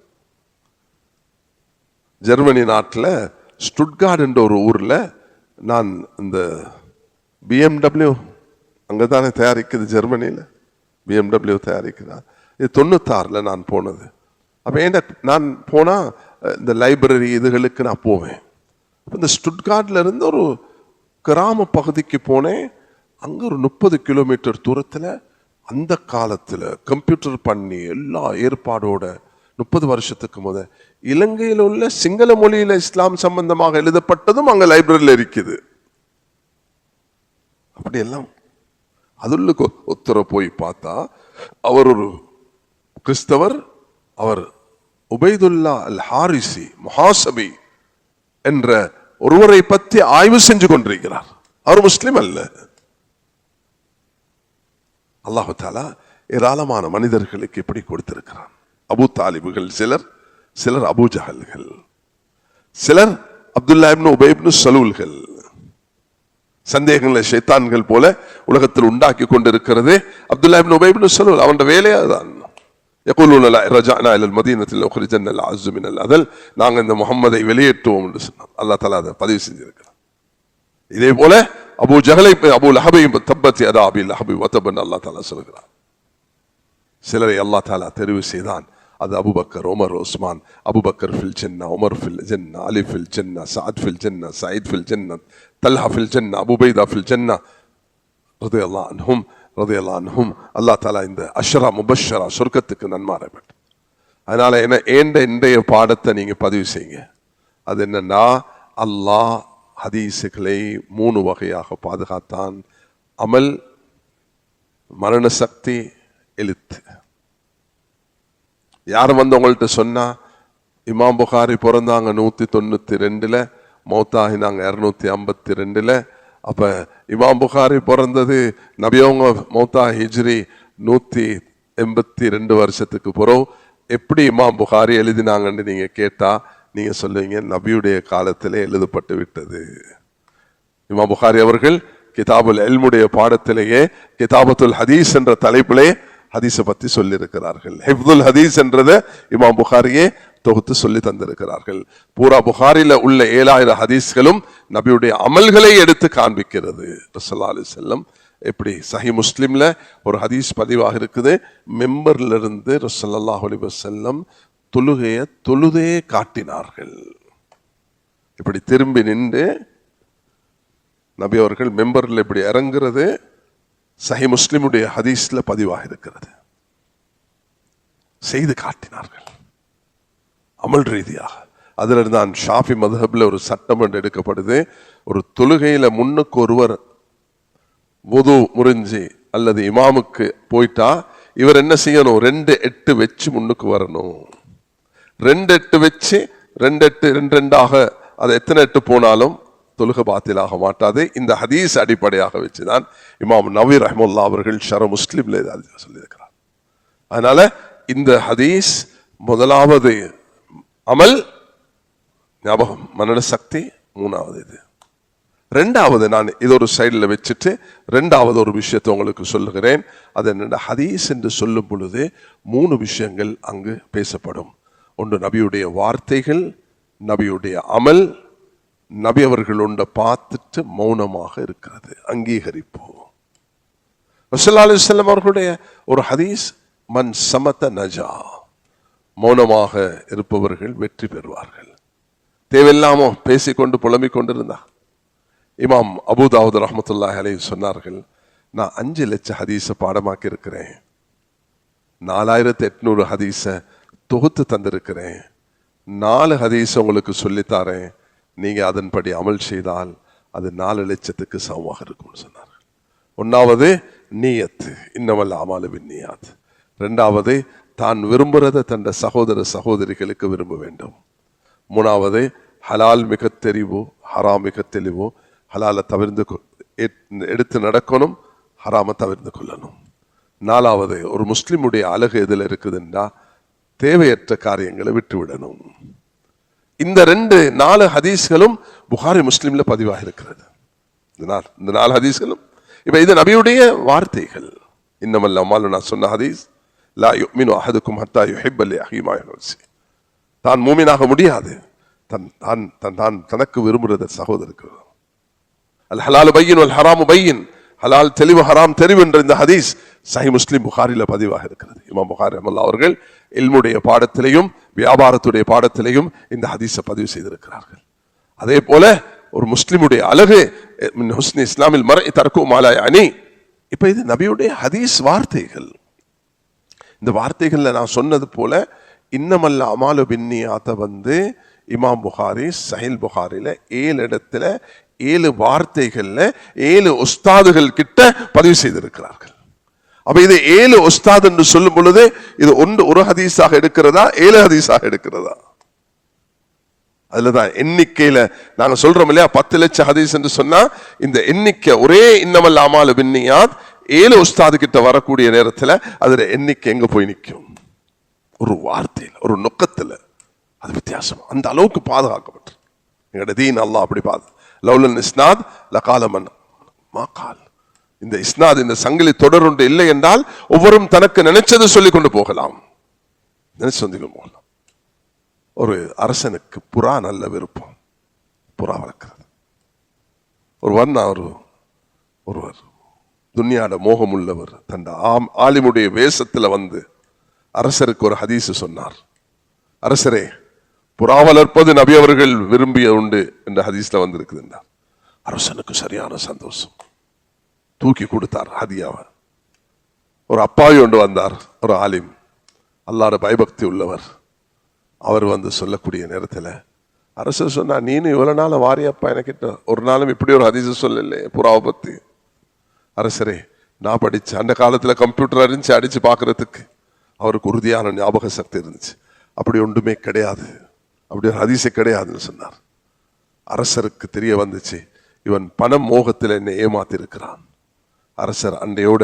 ஜெர்மனி நாட்டில் ஸ்டுட்கார்ட் என்ற ஒரு ஊர்ல நான் இந்த BMW அங்கதானே தயாரிக்குது, ஜெர்மனியில BMW தயாரிக்குதா, இது 96 நான் போனது. அப்ப நான் போனா இந்த லைப்ரரி இதுகளுக்கு நான் போவேன். இந்த ஸ்டுட்கார்ட்ல இருந்து ஒரு கிராம பகுதிக்கு போனேன். அங்க ஒரு 30 கிலோமீட்டர் தூரத்துல அந்த காலத்துல கம்ப்யூட்டர் பண்ணி எல்லா ஏற்பாடோட 30 வருஷத்துக்கு இலங்கையில் உள்ள சிங்கள மொழியில இஸ்லாம் சம்பந்தமாக எழுதப்பட்டதும் அங்க லைப்ரரியில இருக்குது. அப்படியெல்லாம் அதுள்ள ஒருத்தர போய் பார்த்தா அவர் ஒரு கிறிஸ்தவர். அவர் உபைதுல்லா அல் ஹாரிசி முஹாசபி என்ற ஒருவரை பற்றி ஆய்வு செஞ்சு கொண்டிருக்கிறார். அவர் முஸ்லிம் அல்ல. அல்லாஹு தஆலா ஏராளமான மனிதர்களுக்கு எப்படி கொடுத்திருக்கிறான். அபு தாலிபுகள் சிலர், சிலர் அபு ஜஹல்கள், சிலர் அப்துல்லா இப்னு உபை இப்னு சலூல்கள். சந்தேகங்களை ஷைத்தான்கள் போல உலகத்தில் உண்டாக்கி கொண்டிருக்கிறது அப்துல்லா இப்னு உபை இப்னு சலூல். அவன் வேலையே அதுதான். يقولون لا رجعنا الى المدينه لنخرجن العز من الاذل. நாங்க இந்த முஹம்மதை வெளியேற்றுவோம் என்று சொன்னார். அல்லாஹ் தஆலா அதை பதிவு செஞ்சிருக்கிறார். இதே போல அபூ ஜஹலை அபூ லஹபையும் தப்பத் யதா அபீ லஹபி வதபன் அல்லாஹ் தஆலா சொல்கிறார். சிலரை அல்லாஹ் தஆலா தெரிவு செய்தான். அது அபூபக்கர், உமர், உஸ்மான். அபூபக்கர் ஃபில் ஜன்னா, உமர் ஃபில் ஜன்னா, அலி ஃபில் ஜன்னா, சஅத் ஃபில் ஜன்னா, சயீத் ஃபில் ஜன்னா, தல்ஹா ஃபில் ஜன்னா, அபூ உபைதா ஃபில் ஜன்னா ரலியல்லாஹு அன்ஹும் ரலியல்லாஹு அன்ஹும். அல்லாஹ் தஆலா இந்த அஷ்ரா முபஷ்ஷரா சொர்க்கத்துக்கு நன்மாரை பெற்ற. அதனால என்ன இன்றைய பாடத்தை நீங்க பதிவு செய்யுங்க. அது என்னன்னா, அல்லாஹ் ஹதீஸுகளை 3 வகையாக பாதுகாத்தான். அமல், மரண சக்தி, எழுத்து. யாரும் வந்து உங்கள்கிட்ட சொன்னா இமாம் புகாரி பிறந்தாங்க 192, மௌத்தாகினாங்க 252. அப்ப இமாம் புகாரி பிறந்தது நபியவங்க மௌத்தா ஹிஜ்ரி 182 வருஷத்துக்கு பிறகு எப்படி இமாம் புகாரி எழுதினாங்கன்னு நீங்க கேட்டா நீங்க சொல்லுவீங்க, நபியுடைய காலத்திலே எழுதப்பட்டு விட்டது. இமாம் புகாரி அவர்கள் கிதாபுல் இல்முடைய பாடத்திலேயே கிதாபத்துல் ஹதீஸ் என்ற தலைப்பிலே ஹதீஸை பத்தி சொல்லி இருக்கிறார்கள். ஹிஃப்துல் ஹதீஸ் என்றதை இமாம் புகாரியே தொகுத்து சொல்லி தந்திருக்கிறார்கள். பூரா புகாரில உள்ள 7000 ஹதீஸ்களும் நபியுடைய அமல்களை எடுத்து காண்பிக்கிறது. ஸல்லல்லாஹு அலைஹி வஸல்லம் எப்படி சஹீஹ் முஸ்லிம்ல ஒரு ஹதீஸ் பதிவாக இருக்குது, மெம்பர்ல இருந்து ஸல்லல்லாஹு அலைஹி வஸல்லம் தொழுதே காட்டினார்கள். இப்படி திரும்பி நின்று நபி அவர்கள் மெம்பர்ல இப்படி இறங்குறது சஹீஹ் முஸ்லிமுடைய ஹதீஸ்ல பதிவாக இருக்கிறது. செய்து காட்டினார்கள் அமல் ரீதியாக. அதுல இருந்தான் ஷாஃபி மதுஹப்ல ஒரு சட்டம் என்று எடுக்கப்படுது. ஒரு தொழுகையில முன்னுக்கு ஒருவர் வுது முறிஞ்சி அல்லது இமாமுக்கு போயிட்டா இவர் என்ன செய்யணும், 2-8 வச்சு முன்னுக்கு வரணும். 2-8 வச்சு 2-8 2-2ஆக அது எத்தனை 8 போனாலும் தொழுகை பாத்திலாக மாட்டாது. இந்த ஹதீஸ் அடிப்படையாக வச்சுதான் இமாம் நவவி ரஹ்மத்துல்லாஹி அவர்கள் ஷரஹ் முஸ்லிம்ல சொல்லியிருக்கிறார். அதனால இந்த ஹதீஸ் முதலாவது அமல், ஞாபகம், மனன சக்தி. 3வது இது. 2வது நான் இது ஒரு சைடில் வச்சுட்டு 2வது ஒரு விஷயத்தை உங்களுக்கு சொல்லுகிறேன். அது என்னென்ன, ஹதீஸ் என்று சொல்லும் பொழுது 3 விஷயங்கள் அங்கு பேசப்படும். ஒன்று நபியுடைய வார்த்தைகள், நபியுடைய அமல், நபி அவர்கள் ஒன்றை பார்த்துட்டு மௌனமாக இருக்கிறது, அங்கீகரிப்பு. ஸல்லல்லாஹு அலைஹி வஸல்லம் அவர்களுடைய ஒரு ஹதீஸ், மன் சமத நஜா, மௌனமாக இருப்பவர்கள் வெற்றி பெறுவார்கள். தேவையில்லாம பேசிக்கொண்டு புலம்பிக் கொண்டிருந்தா. இமாம் அபூ தாவூத் ரஹ்மத்துல்லாஹி அலைஹி சொன்னார்கள், நான் 5 லட்சம் ஹதீஸை பாடமாக்கி இருக்கிறேன், 4800 ஹதீஸை தொகுத்து தந்திருக்கிறேன், 4 ஹதீஸ் உங்களுக்கு சொல்லித்தாரேன், நீங்க அதன்படி அமல் செய்தால் அது 4 லட்சத்துக்கு சமமாக இருக்கும் சொன்னார். 1வது நியத், இன்னமல் அமாலு பின்னியாத். 2வது தான் விரும்புறதை தன் சகோதர சகோதரிகளுக்கு விரும்ப வேண்டும். 3வது ஹலால் மிக தெரிவு, ஹராம் மிக தெளிவு. ஹலாலை தவிர்த்து எடுத்து நடக்கணும், ஹராம தவிர்த்து கொள்ளணும். 4வது ஒரு முஸ்லிமுடைய அழகு எதில் இருக்குதுன்னா தேவையற்ற காரியங்களை விட்டுவிடணும். இந்த 4 ஹதீஸ்களும் புகாரி முஸ்லிம்ல பதிவாக இருக்கிறது. இந்த 4 ஹதீஸ்களும் இப்ப இது நபியுடைய வார்த்தைகள். இன்னமல் அமாலு, நான் சொன்ன ஹதீஸ், லா யுமினு அஹதுக்கும் ஹத்தா யுஹிப்ப லி அஹீஹி மா யுஹிப்பு. தான் மூமினாக முடியாது தனக்கு விரும்புறத சகோதரருக்கு. அல் ஹலாலு பையின் வல் ஹராமு பையின், ஹலால் தெளிவு ஹராம் தெரிவு என்ற இந்த ஹதீஸ் சஹீஹ் முஸ்லிம் புகாரில பதிவாக இருக்கிறது. இமாம் புகாரி ரஹ்மத்துல்லாஹி அவர்கள் இல்முடைய பாடத்திலையும் வியாபாரத்துடைய பாடத்திலையும் இந்த ஹதீஸை பதிவு செய்திருக்கிறார்கள். அதே போல ஒரு முஸ்லிமுடைய அழகு, மின் ஹுஸ்னி இஸ்லாமில் மர்இ தர்கு மா லா யஅனி. இப்ப இது நபியுடைய ஹதீஸ் வார்த்தைகள். இந்த வார்த்தைகள்ல நான் சொன்னது போல இன்னமல் அமாலு பின்னியாத்த இமாம் புகாரி சஹீஹ் புகாரில 7 இடத்துல 7 வார்த்தைகள்ல 7 உஸ்தாதுகள் கிட்ட பதிவு செய்திருக்கிறார்கள். அப்ப இது 7 உஸ்தாத் என்று சொல்லும் பொழுது இது ஒரு ஹதீஸாக எடுக்கிறதா 7 ஹதீஸாக எடுக்கிறதா? அதுலதான் எண்ணிக்கையில நாங்க சொல்றோம் இல்லையா, 10 லட்சம் ஹதீஸ் என்று சொன்னா இந்த எண்ணிக்கை ஒரே இன்னமல் அமாலு பின்னியாத் 7 உஸ்தாது கிட்ட வரக்கூடிய நேரத்துல அதுல எண்ணிக்கை எங்க போய் நிற்கும்? ஒரு வார்த்தையில, ஒரு நுக்கத்துல. அது வித்தியாசம். அந்த அளவுக்கு பாதுகாக்கப்பட்டு எங்கட தீன் அல்லாஹ் அப்படி லௌலல் இஸ்னாத் லகால மன் மா கால். இந்த இஸ்னாத், இந்த சங்கிலி தொடர் ஒன்று இல்லை என்றால் ஒவ்வொரும் தனக்கு நினைச்சது சொல்லிக் கொண்டு போகலாம், நினைச்சு சொல்லிக் போகலாம். ஒரு அரசனுக்கு புறா நல்ல விருப்பம், புறா வளர்க்கிறது. ஒரு ஒருவர் துன்யாட மோகம் உள்ளவர் தன் ஆலிமுடைய வேஷத்துல வந்து அரசருக்கு ஒரு ஹதீஸ் சொன்னார். அரசரே, புறா வளர்ப்பது நபி அவர்கள் விரும்பிய உண்டு என்ற ஹதீஸ்ல வந்திருக்குது என்றார். அரசனுக்கு சரியான சந்தோஷம், தூக்கி கொடுத்தார் ஹதியாவை. ஒரு அப்பாவி ஒன்று வந்தார், ஒரு ஆலிம், அல்லாஹ்ட பயபக்தி உள்ளவர். அவர் வந்து சொல்லக்கூடிய நேரத்தில் அரசர் சொன்னா, நீனு இவ்வளவு நாள் வாரியப்பா எனக்கிட்ட ஒரு நாளும் இப்படி ஒரு ஹதீஸ் சொல்லல புறாவை பத்தி. அரசரே, நான் படிச்சேன், அந்த காலத்துல கம்ப்யூட்டர் இருந்துச்சு, அடிச்சு பாக்குறதுக்கு. அவருக்கு உறுதியான ஞாபக சக்தி இருந்துச்சு. அப்படி ஒன்றுமே கிடையாது, அப்படி ஒரு ஹதீஸே கிடையாதுன்னு சொன்னார். அரசருக்கு தெரிய வந்துச்சு, இவன் பணம் மோகத்தில் என்னை ஏமாத்தி இருக்கிறான். அரசர் அண்டையோட,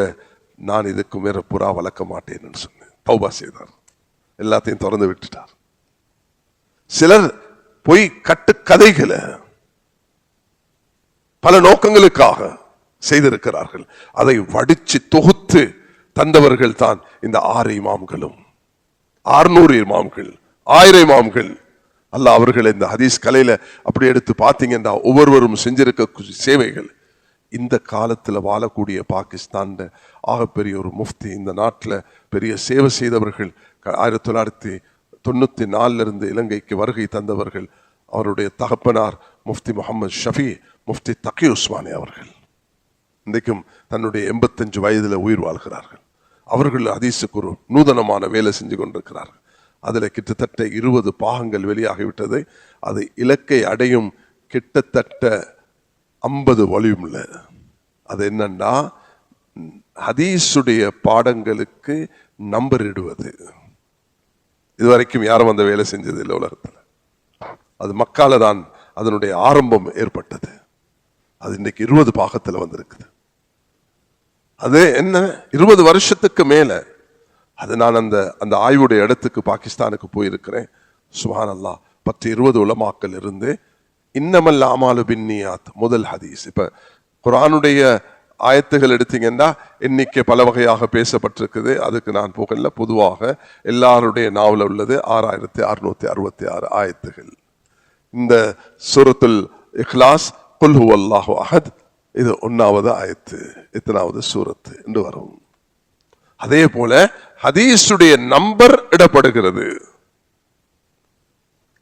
நான் இதுக்கு மேல புறா வளர்க்க மாட்டேன்னு சொன்னேன். தௌபா செய்தார், எல்லாத்தையும் திறந்து விட்டுட்டார். சிலர் பொய் கட்டு கதைகளை பல நோக்கங்களுக்காக செய்திருக்கிறார்கள். அதை வடிச்சு தொகுத்து தந்தவர்கள் தான் இந்த 6 இமாம்களும், 600 இமாம்கள், 1000 இமாம்கள். அல்லாஹ் அவர்கள் இந்த ஹதீஸ் கலையில அப்படி எடுத்து பார்த்தீங்கன்னா ஒவ்வொருவரும் செஞ்சிருக்க சேவைகள். இந்த காலத்துல வாழக்கூடிய பாகிஸ்தான் ஆகப்பெரிய ஒரு முஃப்தி, இந்த நாட்டில் பெரிய சேவை செய்தவர்கள், 1994 இருந்து இலங்கைக்கு வருகை தந்தவர்கள். அவருடைய தகப்பனார் முஃப்தி முகமது ஷஃபி, முஃப்தி தகி உஸ்மானி அவர்கள் இன்றைக்கும் தன்னுடைய 85 வயதுல உயிர் வாழ்கிறார்கள். அவர்கள் ஹதீஸுக்கு ஒரு நூதனமான வேலை செஞ்சு கொண்டிருக்கிறார்கள். அதுல கிட்டத்தட்ட 20 பாகங்கள் வெளியாகிவிட்டது. அது இலக்கை அடையும் கிட்டத்தட்ட 50 வால்யூம்ல. அது என்னன்னா, ஹதீஸுடைய பாடங்களுக்கு நம்பர் இடுவது. இதுவரைக்கும் யாரும் அந்த வேலை செஞ்சது இல்லை உலகத்தில். அது மக்கால தான் அதனுடைய ஆரம்பம் ஏற்பட்டது. அது இன்னைக்கு 20 பாகத்துல வந்திருக்குது. அது என்ன, 20 வருஷத்துக்கு மேல. அது நான் அந்த ஆய்வுடைய இடத்துக்கு பாகிஸ்தானுக்கு போயிருக்கிறேன். சுப்ஹானல்லாஹ், 10-20 உலமாக்கள் இருந்து இன்னமல் அமாலு பின்னியாத் முதல் ஹதீஸ். இப்ப குர்ஆனுடைய ஆயத்துகள் எடுத்தீங்கன்னா எண்ணிக்கை பல வகையாக பேசப்பட்டிருக்குது. அதுக்கு நான் போகல. பொதுவாக எல்லாருடைய நாவல உள்ளது 6666 ஆயத்துகள். இந்த சூரத்துல் இக்லாஸ் குல் ஹுவல்லாஹு அஹத், இது 1வது ஆயத்து, எத்தனாவது சூரத்து என்று வரும். அதே போல ஹதீஸுடைய நம்பர் இடப்படுகிறது.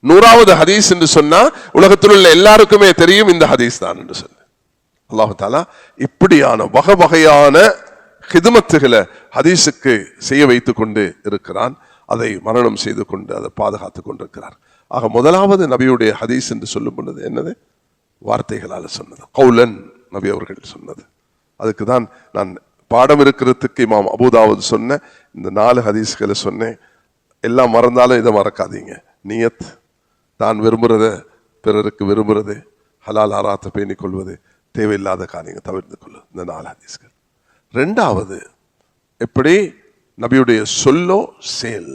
100வது ஹதீஸ் என்று சொன்னா உலகத்தில் உள்ள எல்லாருக்குமே தெரியும் இந்த ஹதீஸ் தான் என்று சொல்லு. அல்லாஹு தஆலா இப்படியான வகை வகையான ஹிதுமத்துகளை ஹதீஸுக்கு செய்ய வைத்துக் கொண்டு இருக்கிறான். அதை மரணம் செய்து கொண்டு அதை பாதுகாத்துக் கொண்டிருக்கிறார். ஆக முதலாவது நபியுடைய ஹதீஸ் என்று சொல்லும் பொழுது என்னது? வார்த்தைகளால் சொன்னது, கௌலன் நபி அவர்கள் சொன்னது. அதுக்கு தான் நான் பாடம் இருக்கிறதுக்கு இமாம் அபூதாவுத் சொன்ன இந்த 4 ஹதீஸ்களை சொன்னேன். எல்லாம் மறந்தாலும் இதை மறக்காதீங்க. நியத், தான் விரும்புறத பிறருக்கு விரும்புறது, ஹலால் ஹராத்தை பேணிக் கொள்வது, தேவையில்லாத காரியங்களை தவிர்த்து கொள்வது, இந்த 4 ஹதீஸ்கள். 2வது, எப்படி நபியுடைய சொல்லோ செயல்.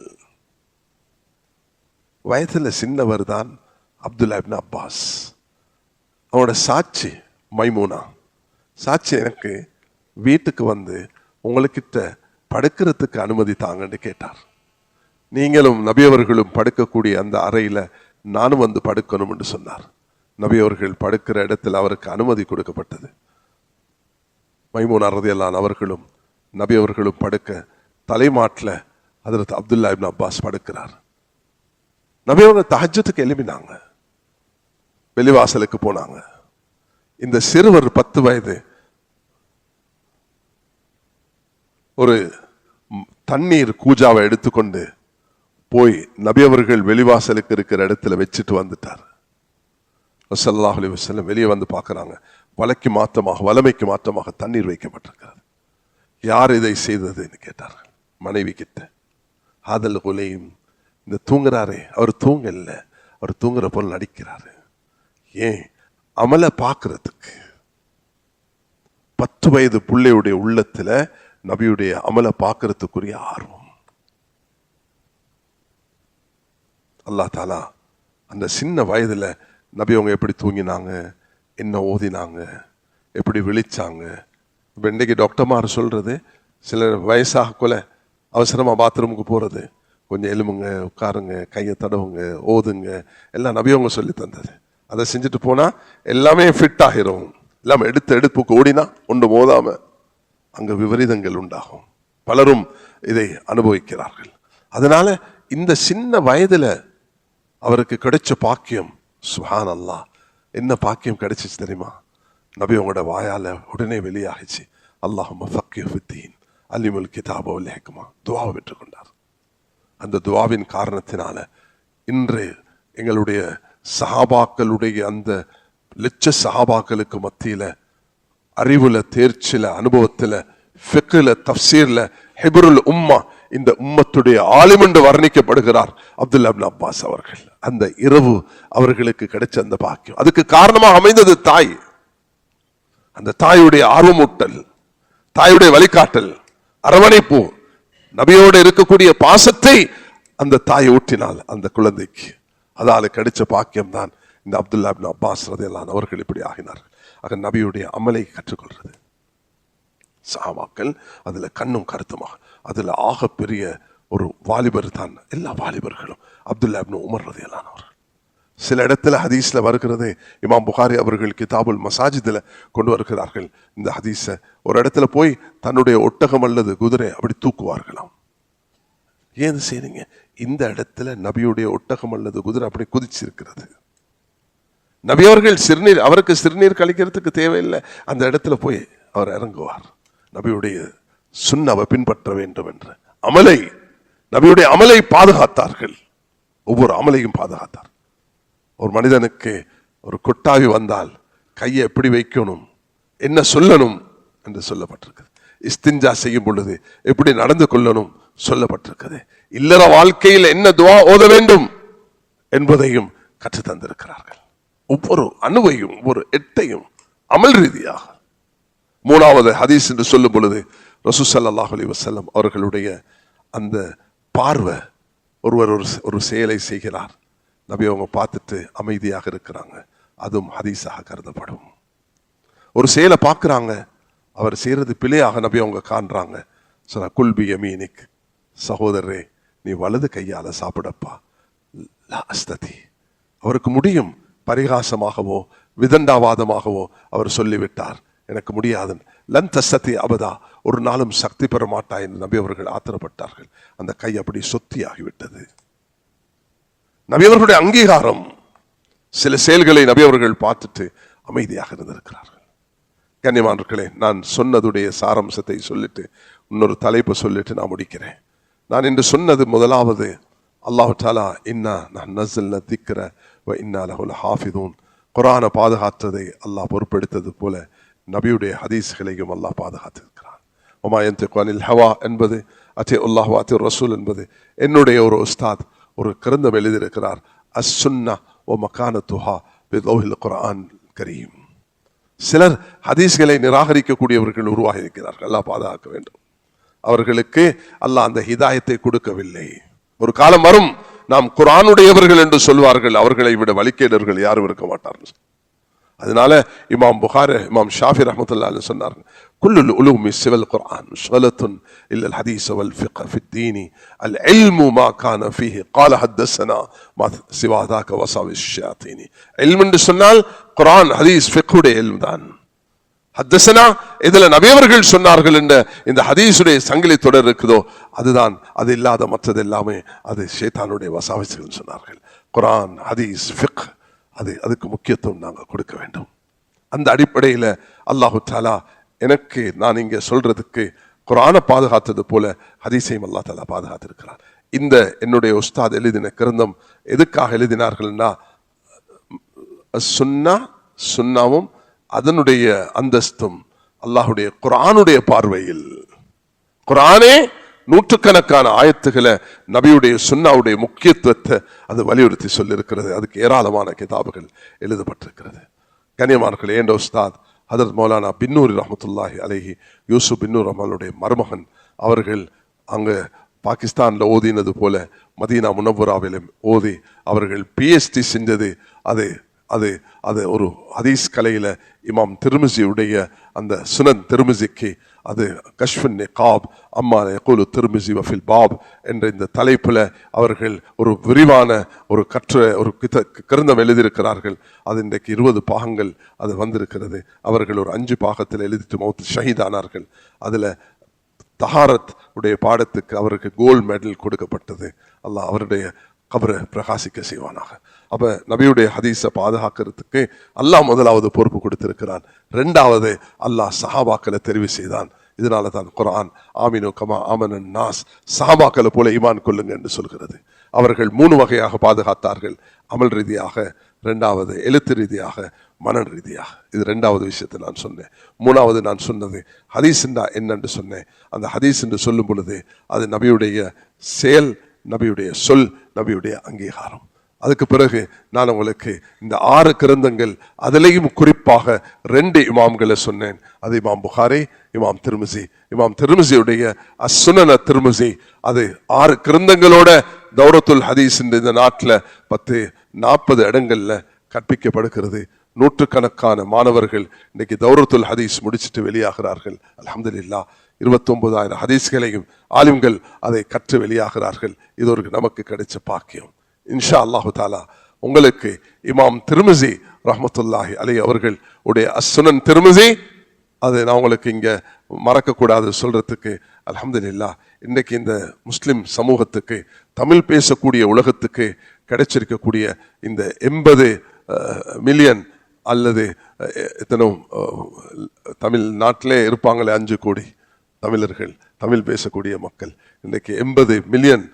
வயதுல சின்னவர் தான் அப்துல்லா இப்னு அப்பாஸ். அவனோட சாட்சி மைமூனா சாட்சி, எனக்கு வீட்டுக்கு வந்து உங்களுக்கிட்ட படுக்கிறதுக்கு அனுமதி தாங்கன்னு கேட்டார். நீங்களும் நபியவர்களும் படுக்கக்கூடிய அந்த அறையில நானும் வந்து படுக்கணும் என்று சொன்னார். நபியவர்கள் படுக்கிற இடத்தில் அவருக்கு அனுமதி கொடுக்கப்பட்டது. மைமூனா ரலியல்லாஹு அவர்களும் நபியவர்களும் படுக்க தலைமாட்டில் ஹஜ்ரத் அப்துல்லா இப்னு அப்பாஸ் படுக்கிறார். நபியவர்கள் தஹஜ்ஜுதுக்கு எழுப்பினாங்க, வெளிவாசலுக்கு போனாங்க. இந்த சிறுவர் 10 வயது ஒரு தண்ணீர் கூஜாவை எடுத்துக்கொண்டு போய் நபியவர்கள் வெளிவாசலுக்கு இருக்கிற இடத்துல வச்சுட்டு வந்துட்டார். ஸல்லல்லாஹு அலைஹி வஸல்லம் வெளியே வந்து பார்க்கறாங்க. வலைமைக்கு மாற்றமாக தண்ணீர் வைக்கப்பட்டிருக்கிறது. யார் இதை செய்ததுன்னு கேட்டார்கள் மனைவி கிட்ட. ஹாதல் குலைம், இந்த தூங்குறாரே அவர் தூங்கல, அவர் தூங்குற போல் நடிக்கிறாரு. ஏன்? அமலை பார்க்கறதுக்கு. 10 வயது பிள்ளையுடைய உள்ளத்துல நபியுடைய அமலை பார்க்கறதுக்குரிய ஆர்வம். அல்லாஹ் தஆலா அந்த சின்ன வயதுல நபி அவங்க எப்படி தூங்கினாங்க, என்ன ஓதினாங்க, எப்படி விழிச்சாங்க. இப்போ இன்றைக்கு டாக்டர்மார் சொல்றது, சில வயசாக கொல அவசரமா பாத்ரூமுக்கு போறது, கொஞ்சம் எலும்புங்க, உட்காருங்க, கையை தடவுங்க, ஓதுங்க, எல்லாம் நபி அவங்க சொல்லி தந்தது. அதை செஞ்சுட்டு போனா எல்லாமே ஃபிட் ஆகிரும். எல்லாம் எடுப்புக்கு ஓடினா ஒன்று மோதாம அங்க விபரீதங்கள் உண்டாகும். பலரும் இதை அனுபவிக்கிறார்கள். அதனால இந்த சின்ன வயதுல அவருக்கு கிடைச்ச பாக்கியம், சுப்ஹான் அல்லாஹ், என்ன பாக்கியம் கிடைச்சிச்சு தெரியுமா? நபி உங்களோட வாயால உடனே வெளியாகிச்சு, அல்லாஹும்ம ஃபக்கிஹு ஃபித்தீன் அலிமுல் கிதாப வல் ஹிக்மா, துஆவை பெற்றுக்கொண்டார். அந்த துஆவின் காரணத்தினால இன்று எங்களுடைய சஹாபாக்களுடைய அந்த லட்ச சஹாபாக்களுக்கு மத்தியில அறிவுல, தேர்ச்சில, அனுபவத்துல, ஃபிக்ஹ்ல, தஃப்சீர்ல ஹிப்ருல் உம்மா, இந்த உம்மத்துடைய ஆலிம் என்று வர்ணிக்கப்படுகிறார் அப்துல்லா இப்னு அப்பாஸ் அவர்கள். அந்த இரவு அவர்களுக்கு கிடைச்ச அந்த பாக்கியம், அதுக்கு காரணமாக அமைந்தது தாய். அந்த தாயுடைய ஆர்வமூட்டல், தாயுடைய வழிகாட்டல், அரவணைப்பு, நபியோடு இருக்கக்கூடிய பாசத்தை அந்த தாய் ஊட்டினால் அந்த குழந்தைக்கு. அதால கிடைச்ச பாக்கியம் தான் இந்த அப்துல்லா இப்னு அப்பாஸ் ரலியல்லாஹு அவர்கள் இப்படி ஆகினார்கள். ஆக நபியுடைய அமலை கற்றுக்கொள்றது சஹாபாக்கள் அதுல கண்ணும் கருத்துமாக. அதுல ஆக பெரிய ஒரு வாலிபர் தான் எல்லா வாலிபர்களும் அப்துல்லா இப்னு உமர் ரலியல்லாஹு அவர்கள். சில இடத்துல ஹதீஸ்ல வருகிறது, இமாம் புகாரி அவர்கள் கிதாபுல் மசாஜிதுல கொண்டு வருகிறார்கள் இந்த ஹதீஸ. ஒரு இடத்துல போய் தன்னுடைய ஒட்டகம் அல்லது குதிரை அப்படி தூக்குவார்களாம். ஏன் செய்றீங்க? இந்த இடத்துல நபியுடைய ஒட்டகம் அல்லது குதிரை அப்படி குதிச்சிருக்கிறது. நபி அவர்கள் சிறுநீர், அவருக்கு சிறுநீர் கழிக்கிறதுக்கு தேவையில்லை, அந்த இடத்துல போய் அவர் இறங்குவார். நபியுடைய சுன்னவை பின்பற்ற வேண்டும் என்ற அமலை, நபியுடைய அமலை பாதுகாத்தார்கள். ஒவ்வொரு அமலையும் பாதுகாத்தார். ஒரு மனிதனுக்கு ஒரு கொட்டாவி வந்தால் கையை எப்படி வைக்கணும், என்ன சொல்லணும் என்று சொல்லப்பட்டிருக்கிறது. இஸ்திஞ்சா செய்யும் பொழுது எப்படி நடந்து கொள்ளணும் சொல்லப்பட்டிருக்கிறது. இல்லற வாழ்க்கையில் என்ன துஆ ஓத வேண்டும் என்பதையும் கற்று தந்திருக்கிறார்கள். ஒவ்வொரு அணுவையும் ஒவ்வொரு எட்டையும் அமல் ரீதியாக. மூணாவது ஹதீஸ் என்று சொல்லும் பொழுது ரசூல் ஸல்லல்லாஹு அலைஹி வஸல்லம் அவர்களுடைய அந்த பார்வை, ஒருவர் ஒரு செயலை செய்கிறார், நபி அவங்க பார்த்துட்டு அமைதியாக இருக்கிறாங்க, அதுவும் ஹதீஸாக கருதப்படும். ஒரு செயலை பார்க்கிறாங்க, அவர் செய்யறது பிழையாக நபி அவங்க காண்றாங்க, சொன்ன குல்பி யமீனிக், சகோதரரே நீ வலது கையால சாப்பிடப்பா. லா அஸ்ததி, அவருக்கு முடியும், பரிகாசமாகவோ விதண்டாவாதமாகவோ அவர் சொல்லிவிட்டார், எனக்கு முடியாது. லன் தஸ்ததி அபதா, ஒரு நாளும் சக்தி பெற மாட்டா என்று நபி அவர்கள் ஆத்திரப்பட்டார்கள். அந்த கை அப்படி சொத்தியாகிவிட்டது. நபி அவர்களுடைய அங்கீகாரம். சில செயல்களை நபி அவர்கள் பார்த்துட்டு அமைதியாக இருந்திருக்கிறார்கள். கண்ணியமானவர்களே, நான் சொன்னதுடைய சாராம்சத்தை சொல்லிட்டு இன்னொரு தலைப்பு சொல்லிட்டு நான் முடிக்கிறேன். நான் இன்று சொன்னது முதலாவது, அல்லாஹ் தஆலா இன்னா நஸ்ஸல்னா திக்ர வ இன்னா லஹு லஹாஃபிதூன், குர்ஆனை பாதுகாத்ததை அல்லாஹ் பொறுப்பெடுத்தது போல நபியுடைய ஹதீஸ்களையும் அல்லாஹ் பாதுகாத்திருக்கிறான். வமா யன்திகு அனில் ஹவா என்பது, அத்தி அல்லாஹ் வ அத்தி ரசூல் என்பது என்னுடைய ஒரு உஸ்தாத் ஒரு கிரந்தம் எழுதியிருக்கிறார், அஸ்ஸுன்னா வ மகானத்துஹா பிலௌஹில் குர்ஆன் கரீம். சிலர் ஹதீஸ்களை நிராகரிக்கக்கூடியவர்கள் உருவாகி இருக்கிறார்கள், அல்லாஹ் பாதுகாக்க வேண்டும். அவர்களுக்கு அல்லாஹ் அந்த ஹிதாயத்தை கொடுக்கவில்லை. ஒரு காலம் வரும் நாம் குர்ஆனுடையவர்கள் என்று சொல்வார்கள், அவர்களை விட வழிகேடர்கள் யாரும் இருக்க மாட்டார்கள். அதனால இமாம் புகாரி, இமாம் ஷாஃபி ரஹ்மத்துல்லாஹி அலைஹி சொன்னார்கள், குல்லுல் உலூமி சிவல் குர்ஆன் ஷகலத்துன் இல்லல் ஹதீஸ் வல் ஃபிக்ஹ் ஃபித்தீனி அல் இல்மு மா கான ஃபீஹி قال حدثنا மா சிவா ذاك வஸாவிஷ் ஷயாத்தீனி. இல்ம் என்று சொன்னால் குர்ஆன் ஹதீஸ் ஃபிக்ஹுடைய இல்ம் தான். ஹத்தஸனா இதுல நபி அவர்கள் சொன்னார்கள் என்ற இந்த ஹதீஸுடைய சங்கிலி தொடர் இருக்குதோ அதுதான். அது இல்லாத மற்றது எல்லாமே அது ஷைத்தானுடைய வசாவிஸ்கள் சொன்னார்கள். குர்ஆன் ஹதீஸ் ஃபிக்ஹ் அதுக்கு முக்கியத்துவம் நாங்கள் கொடுக்க வேண்டும். அந்த அடிப்படையில் அல்லாஹு தஆலா எனக்கு நான் இங்க சொல்றதுக்கு குர்ஆனை பாதுகாத்தது போல ஹதீஸையும் அல்லாஹ் தஆலா பாதுகாத்திருக்கிறார். இந்த என்னுடைய உஸ்தாத் எழுதின கிரந்தம் எதுக்காக எழுதினார்கள்னா, சுன்னாவும் அதனுடைய அந்தஸ்தும் அல்லாஹுடைய குர்ஆனுடைய பார்வையில், குர்ஆனே நூற்றுக்கணக்கான ஆயத்துக்களை நபியுடைய சுன்னாவுடைய முக்கியத்துவத்தை அது வலியுறுத்தி சொல்லியிருக்கிறது. அதுக்கு ஏராளமான கிதாபுகள் எழுதப்பட்டிருக்கிறது. கண்ணியமானவர்களே, என்ற உஸ்தாத் ஹதரத் மௌலானா பின்னூரி ரஹ்மத்துல்லாஹி அலைஹி, யூசுப் பின்னூர் ரஹ்மானுடைய மருமகன், அவர்கள் அங்க பாகிஸ்தான்ல ஓதினது போல மதீனா முனவ்வராவிலும் ஓதி அவர்கள் PhD செஞ்சது அது அது அது ஒரு ஹதீஸ் கலையில இமாம் திர்மிஸியுடைய அந்த சுனன் திர்மிஸிக்கு அது கஷ்ஃபுன் நிகாப் அம்மா யகூலு திர்மிஸி வஃபில் பாப் என்ற இந்த தலைப்புல அவர்கள் ஒரு விரிவான ஒரு ஒரு கிரந்தம் எழுதியிருக்கிறார்கள். அது இன்றைக்கு 20 பாகங்கள் அது வந்திருக்கிறது. அவர்கள் ஒரு 5 பாகத்தில் எழுதிட்டு மௌத் ஷஹீதானார்கள். அதுல தஹாரத் உடைய பாடத்துக்கு அவருக்கு கோல்டு மெடல் கொடுக்கப்பட்டது. அல்லாஹ் அவருடைய கபரை பிரகாசிக்க செய்வானாக. அப்ப நபியுடைய ஹதீஸை பாதுகாக்கிறதுக்கு அல்லாஹ் முதலாவது பொறுப்பு கொடுத்திருக்கிறான். 2வது அல்லாஹ் சஹாபாக்களை தெரிவு செய்தான். இதனால தான் குர்ஆன் ஆமினு கமா ஆமனன் நாஸ், சஹாபாக்களை போல ஈமான் கொள்ளுங்க என்று சொல்கிறது. அவர்கள் 3 வகையாக பாதுகாத்தார்கள். அமல் ரீதியாக, 2வது எழுத்து ரீதியாக, மன ரீதியாக. இது 2வது விஷயத்தை நான் சொன்னேன். 3வது நான் சொன்னது ஹதீஸ் என்னன்னு சொன்னேன். அந்த ஹதீஸ் என்று சொல்லும் பொழுது அது நபியுடைய செயல், நபியுடைய சொல், நபியுடைய அங்கீகாரம். அதுக்கு பிறகு நான் உங்களுக்கு இந்த 6 கிரந்தங்கள், அதிலேயும் குறிப்பாக 2 இமாம்களை சொன்னேன். அது இமாம் புகாரி, இமாம் திர்மிஸி. இமாம் திர்மிஸியுடைய அஸ்ஸுனன் திர்மிஸி அது 6 கிரந்தங்களோட தௌரத்துல் ஹதீஸ் இந்த நாட்டில் 40 இடங்கள்ல கற்பிக்கப்படுகிறது. நூற்றுக்கணக்கான மாணவர்கள் இன்னைக்கு தௌரத்துல் ஹதீஸ் முடிச்சுட்டு வெளியாகிறார்கள். அல்ஹம்துலில்லாஹ் 29,000 ஹதீஸ்களையும் ஆலிம்கள் அதை கற்று வெளியாகிறார்கள். இது ஒரு நமக்கு கிடைச்ச பாக்கியம். இன்ஷா அல்லாஹு தாலா உங்களுக்கு இமாம் திர்மிஸி ரஹ்மத்துல்லாஹி அலைஹி அவர்கள் உடைய அஸ்ஸுனன் திர்மிஸி அது நான் உங்களுக்கு இங்க மறக்க கூடாது சொல்றதுக்கு. அல்ஹம்துலில்லாஹ் இன்னைக்கு இந்த முஸ்லிம் சமூகத்துக்கு, தமிழ் பேசக்கூடிய உலகத்துக்கு கிடைச்சிருக்கக்கூடிய இந்த 80 மில்லியன் அல்லது எத்தனோ தமிழ்நாட்டிலே இருப்பாங்களே 5 கோடி தமிழர்கள், தமிழ் பேசக்கூடிய மக்கள். இன்னைக்கு 80 மில்லியன்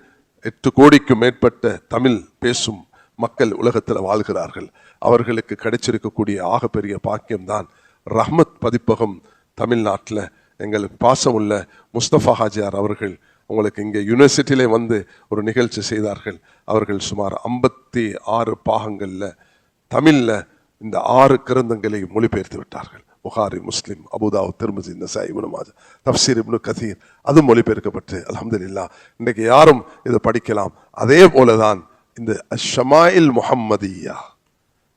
8 கோடிக்கும் மேற்பட்ட தமிழ் பேசும் மக்கள் உலகத்தில் வாழ்கிறார்கள். அவர்களுக்கு கிடைச்சிருக்கக்கூடிய ஆகப்பெரிய பாக்கியம்தான் ரஹ்மத் பதிப்பகம் தமிழ்நாட்டில் எங்களுக்கு பாசமுள்ள முஸ்தபா ஹாஜியார் அவர்கள் உங்களுக்கு இங்கே யூனிவர்சிட்டியிலே வந்து ஒரு நிகழ்ச்சி செய்தார்கள். அவர்கள் சுமார் 56 பாகங்கள்ல தமிழ்ல இந்த 6 கிரந்தங்களை மொழிபெயர்த்து விட்டார்கள். புகாரி, முஸ்லிம், அபூதாவுத், திர்மிஸி, நசாயி, இப்னு மாஜா, தஃப்சீர் இப்னு கதீர் அது மொழிபெயர்க்கப்பட்டு அல்ஹம்துலில்லாஹ் இன்னைக்கு யாரும் இதை படிக்கலாம். அதே போலதான் இந்த ஷமாயில் முஹம்மதியா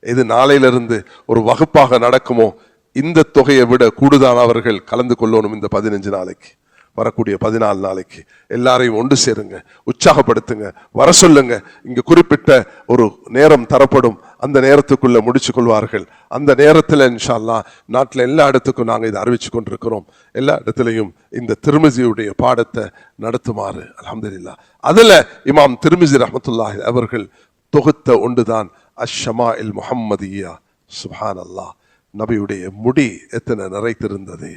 இது நாளையிலிருந்து ஒரு வகுப்பாக நடக்குமோ, இந்த தொகையை விட கூடுதலான அவர்கள் கலந்து கொள்ளணும். இந்த 15 நாளைக்கு, வரக்கூடிய 14 நாளைக்கு எல்லாரையும் ஒன்று சேருங்க, உற்சாகப்படுத்துங்க, வர சொல்லுங்க. இங்க குறிப்பிட்ட ஒரு நேரம் தரப்படும், அந்த நேரத்துக்குள்ள முடிச்சு கொள்வார்கள். அந்த நேரத்தில் இன்ஷா அல்லாஹ் நாட்டில் எல்லா இடத்துக்கும் நாங்கள் இதை அறிவிச்சு கொண்டிருக்கிறோம். எல்லா இடத்துலையும் இந்த திர்மிஸியுடைய பாடத்தை நடத்துமாறு அல்ஹம்துலில்லாஹ். அதுல இமாம் திர்மிஸி ரஹ்மத்துல்லாஹி அவர்கள் தொகுத்த ஒன்றுதான் அஷ்ஷமாஇல் முஹம்மதியா. சுப்ஹானல்லாஹ். நபியுடைய முடி எத்தனை நிறைத்திருந்தது,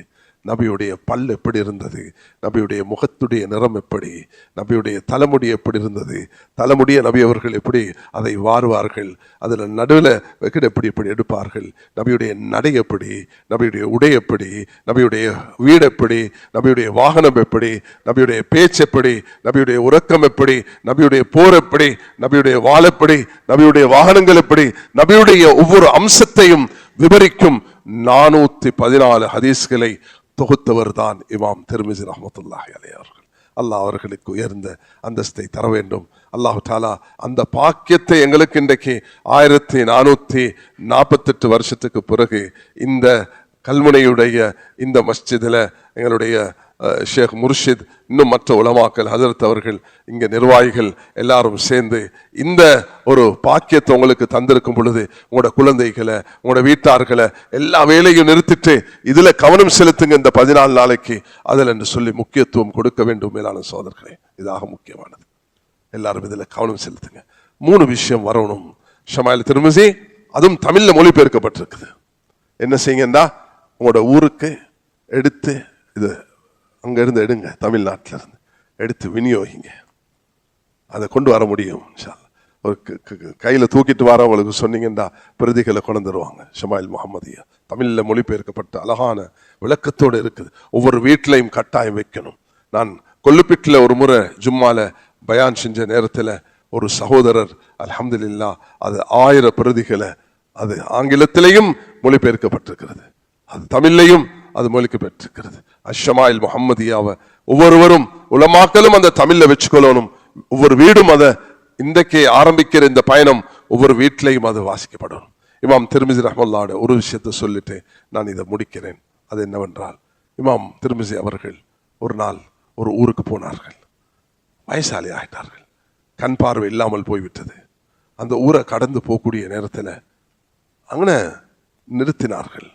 நபியுடைய பல் எப்படி இருந்தது, நபியுடைய முகத்துடைய நிறம் எப்படி, நபியுடைய தலைமுடி எப்படி இருந்தது, தலைமுடிய நபி அவர்கள் எப்படி அதை வாருவார்கள், அதில் நடுவில் எப்படி எப்படி எடுப்பார்கள், நபியுடைய நடை எப்படி, நபியுடைய உடை எப்படி, நபியுடைய வீடு எப்படி, நபியுடைய வாகனம் எப்படி, நபியுடைய பேச்சு எப்படி, நபியுடைய உறக்கம் எப்படி, நபியுடைய போர் எப்படி, நபியுடைய வாள் எப்படி, நபியுடைய வாகனங்கள் எப்படி, நபியுடைய ஒவ்வொரு அம்சத்தையும் விவரிக்கும் 414 ஹதீஸ்களை தொகுத்தவர் தான் இமாம் திர்மிஸி ரஹ்மத்துல்லாஹி அலைஹி அவர்கள். அல்லாஹ் அவர்களுக்கு உயர்ந்த அந்தஸ்தை தர வேண்டும். அல்லாஹு தாலா அந்த பாக்கியத்தை எங்களுக்கு இன்றைக்கு 1448 வருஷத்துக்கு பிறகு இந்த கல்முனையுடைய இந்த மஸ்ஜிதில் எங்களுடைய ஷேக் முர்ஷித், இன்னும் மற்ற உலமாக்கள், ஹஜரத் அவர்கள், இங்க நிர்வாகிகள் எல்லாரும் சேர்ந்து இந்த ஒரு பாக்கியத்தை உங்களுக்கு தந்திருக்கும் பொழுது உங்களோட குழந்தைகளை, உங்களோட வீட்டார்களை எல்லா வேலையும் நிறுத்திட்டு இதுல கவனம் செலுத்துங்க. இந்த 14 நாளைக்கு அதில் என்று சொல்லி முக்கியத்துவம் கொடுக்க வேண்டும். மேலான சோதர்களே, இதாக முக்கியமானது. எல்லாரும் இதுல கவனம் செலுத்துங்க. 3 விஷயம் வரணும். ஷமாயில் திர்மிஸி அதுவும் தமிழ்ல மொழிபெயர்க்கப்பட்டிருக்குது. என்ன செய்யுங்கண்டா, உங்களோட ஊருக்கு எடுத்து இது அங்க இருந்து எடுங்க, தமிழ்நாட்டில இருந்து எடுத்து விநியோகிங்க. அதை கொண்டு வர முடியும். ஒரு கையில தூக்கிட்டு வரவங்களுக்கு சொன்னீங்கன்னா பிரதிகளை கொண்டு வருவாங்க. ஷமாயில் முஹம்மதியா தமிழ்ல மொழிபெயர்க்கப்பட்ட அழகான விளக்கத்தோடு இருக்குது. ஒவ்வொரு வீட்டிலையும் கட்டாயம் வைக்கணும். நான் கொல்லுப்பிட்டில் ஒரு முறை ஜும்மால பயான் செஞ்ச நேரத்தில் ஒரு சகோதரர் அல்ஹம்துலில்லாஹ் அது 1000 பிரதிகளை, அது ஆங்கிலத்திலையும் மொழிபெயர்க்கப்பட்டிருக்கிறது, அது தமிழ்லையும் அது மொழிபெயர்க்கப்பட்டிருக்கிறது. அஷ்ஷமாயில் முஹம்மதியாவை ஒவ்வொருவரும் உலமாக்களும் அந்த தமிழ்ல வச்சுக்கொள்ளணும். ஒவ்வொரு வீடும் அதை இன்றைக்கு ஆரம்பிக்கிற இந்த பயணம் ஒவ்வொரு வீட்டிலையும் அது வாசிக்கப்படணும். இமாம் திர்மிஸி ரஹ்மத்துல்லாஹி ஒரு விஷயத்தை சொல்லிட்டு நான் இதை முடிக்கிறேன். அது என்னவென்றால், இமாம் திர்மிஸி அவர்கள் ஒரு நாள் ஒரு ஊருக்கு போனார்கள். வயசாளி ஆயிட்டார்கள், கண் பார்வை இல்லாமல் போய்விட்டது. அந்த ஊரை கடந்து போகக்கூடிய நேரத்தில் அங்கே நிறுத்தினார்கள்.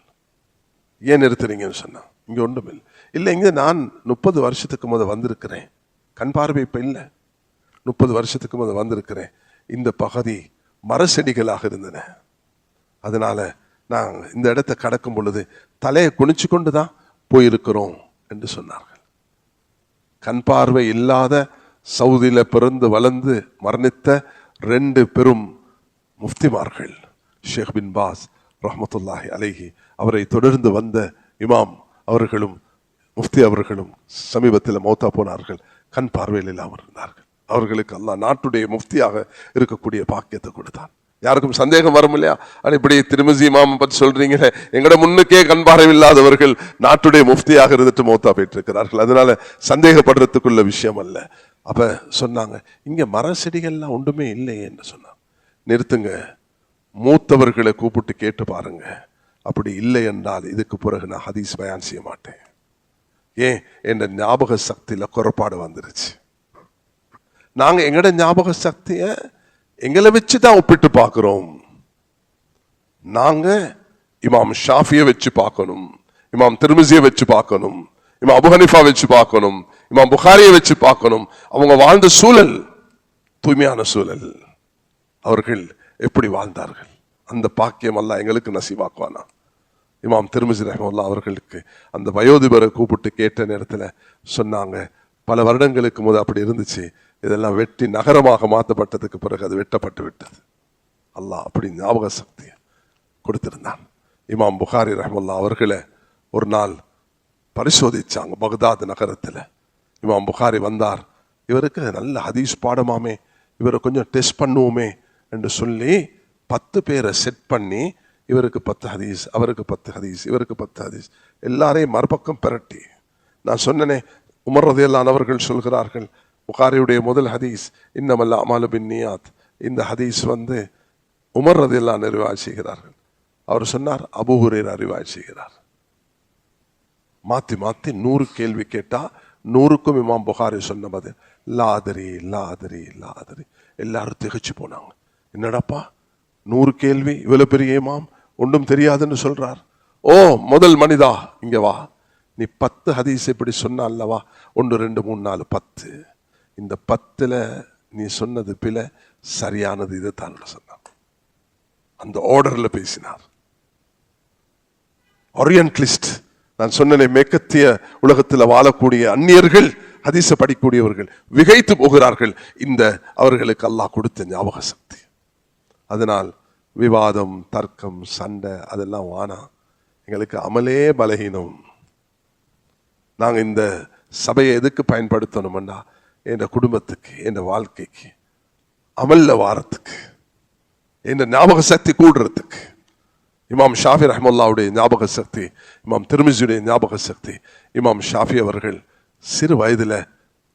ஏன் நிறுத்துறீங்கன்னு சொன்னா, இங்க ஒன்றும் இல்லை. இல்லை, இங்க நான் 30 வருஷத்துக்கு முதல் வந்திருக்கிறேன், கண் பார்வை இப்ப இல்லை, 30 வருஷத்துக்கு முதல் வந்திருக்கிறேன். இந்த பகுதி மரச்செடிகளாக இருந்தன, அதனால நான் இந்த இடத்தை கடக்கும் பொழுது தலையை குனிச்சு கொண்டுதான் போயிருக்கிறோம் என்று சொன்னார்கள். கண் பார்வை இல்லாத சவுதியில பிறந்து வளர்ந்து மரணித்த 2 பெரும் முஃப்திமார்கள், ஷேக் பின் பாஸ் ரஹ்மத்துல்லாஹி அலைஹி, அவரை தொடர்ந்து வந்த இமாம் அவர்களும் முஃப்தி அவர்களும் சமீபத்தில் மௌத்தா போனார்கள். கண் பார்வையில் இல்லாமல் இருந்தார்கள். அவர்களுக்கு அல்லாஹ் நாட்டுடைய முஃப்தியாக இருக்கக்கூடிய பாக்கியத்தை கொடுத்தான். யாருக்கும் சந்தேகம் வரும் இல்லையா? ஆனால் இப்படி திர்மிஸி இமாம் பற்றி சொல்றீங்களே, எங்கட முன்னுக்கே கண் பார்வை இல்லாதவர்கள் நாட்டுடைய முஃப்தியாக இருந்துட்டு மௌத்தா போயிட்டு இருக்கிறார்கள். அதனால சந்தேகப்படுறதுக்குள்ள விஷயம் அல்ல. அப்ப சொன்னாங்க, இங்க மர செடிகள்லாம் ஒன்றுமே இல்லையே என்று சொன்னாங்க. நிறுத்துங்க, மூத்தவர்களை கூப்பிட்டு கேட்டு பாருங்க. அப்படி இல்லை என்றால் இதுக்கு பிறகு நான் ஹதீஸ் பயான் செய்ய மாட்டேன். ஏன்? என்ற ஞாபக சக்தியில குறைபாடு வந்துருச்சு. நாங்க எங்கட ஞாபக சக்திய எங்களை வச்சுதான் ஒப்பிட்டு பார்க்கிறோம். நாங்க இமாம் ஷாஃபியை வச்சு பார்க்கணும், இமாம் திர்மிஸியை வச்சு பார்க்கணும், இமாம் அபு ஹனீஃபா வச்சு பார்க்கணும், இமாம் புகாரியை வச்சு பார்க்கணும். அவங்க வாழ்ந்த சூழல் தூய்மையான சூழல், அவர்கள் எப்படி வாழ்ந்தார்கள், அந்த பாக்கியம் அல்லாஹ் எங்களுக்கு நசீவாக்குவானா. இமாம் திர்மிஸி ரஹ்மத்துல்லாஹி அவர்களுக்கு அந்த வயோதிபரை கூப்பிட்டு கேட்ட நேரத்தில் சொன்னாங்க, பல வருடங்களுக்கு முதல் அப்படி இருந்துச்சு, இதெல்லாம் வெட்டி நகரமாக மாற்றப்பட்டதுக்கு பிறகு அது வெட்டப்பட்டு விட்டது. அல்லாஹ் அப்படி ஞாபக சக்தி கொடுத்திருந்தான். இமாம் புகாரி ரஹ்மத்துல்லாஹி அவர்களை ஒரு நாள் பரிசோதிச்சாங்க பக்தாத் நகரத்தில். இமாம் புகாரி வந்தார், இவருக்கு நல்ல ஹதீஸ் பாடமாமே, இவரை கொஞ்சம் டெஸ்ட் பண்ணுவோமே என்று சொல்லி 10 பேரை செட் பண்ணி, இவருக்கு 10 ஹதீஸ், அவருக்கு 10 ஹதீஸ், இவருக்கு 10 ஹதீஸ், எல்லாரையும் மறுபக்கம் பெரட்டி. நான் சொன்னனே, உமர் ரலியல்லாஹு அவர்கள் சொல்கிறார்கள், புகாரியுடைய முதல் ஹதீஸ் இன்னமல் அமாலு பின்னியாத், இந்த ஹதீஸ் உமர் ரலியல்லாஹு ரிவாயத் செய்கிறார்கள். அவர் சொன்னார், அபூ ஹுரைரா ரிவாயத் செய்கிறார். மாத்தி மாத்தி 100 கேள்வி கேட்டா 100க்கும் இமாம் புகாரி சொன்ன பதில் லாதரி லாதரி லாதரி. எல்லாரும் திகைச்சு போனாங்க. என்னடாப்பா 100 கேள்வி, இவ்வளவு பெரிய இமாம் ஒன்றும் தெரியாதுன்னு சொல்றார். ஓ முதல் மனிதா, இங்க வா, நீ 10 ஹதீஸ் இப்படி சொன்ன அல்லவா, 1 2 3 4 10, இந்த 10ல நீ சொன்னது பில, சரியானது இது தான் சொன்னார். அந்த ஆர்டர்ல பேசினார். ஓரியன்டலிஸ்ட், நான் சொன்னேன், மேற்கத்திய உலகத்தில் வாழக்கூடிய அந்நியர்கள் ஹதீஸ படிக்கக்கூடியவர்கள் விகைத்து போகிறார்கள். இந்த அவர்களுக்கு அல்லாஹ் கொடுத்த ஞாபக சக்தி. அதனால் விவாதம், தர்க்கம், சண்டை அதெல்லாம் வானா. எங்களுக்கு அமலே பலகீனம். நாங்க இந்த சபையை எதுக்கு பயன்படுத்தணும்னா, என் குடும்பத்துக்கு, என் வாழ்க்கைக்கு, அமல்ல வாரத்துக்கு, என் ஞாபக சக்தி கூடுறதுக்கு. இமாம் ஷாஃபி ரஹ்மத்துல்லாஹுடைய ஞாபக சக்தி, இமாம் திர்மிஸியுடைய ஞாபக சக்தி. இமாம் ஷாஃபி அவர்கள் சிறு வயதில்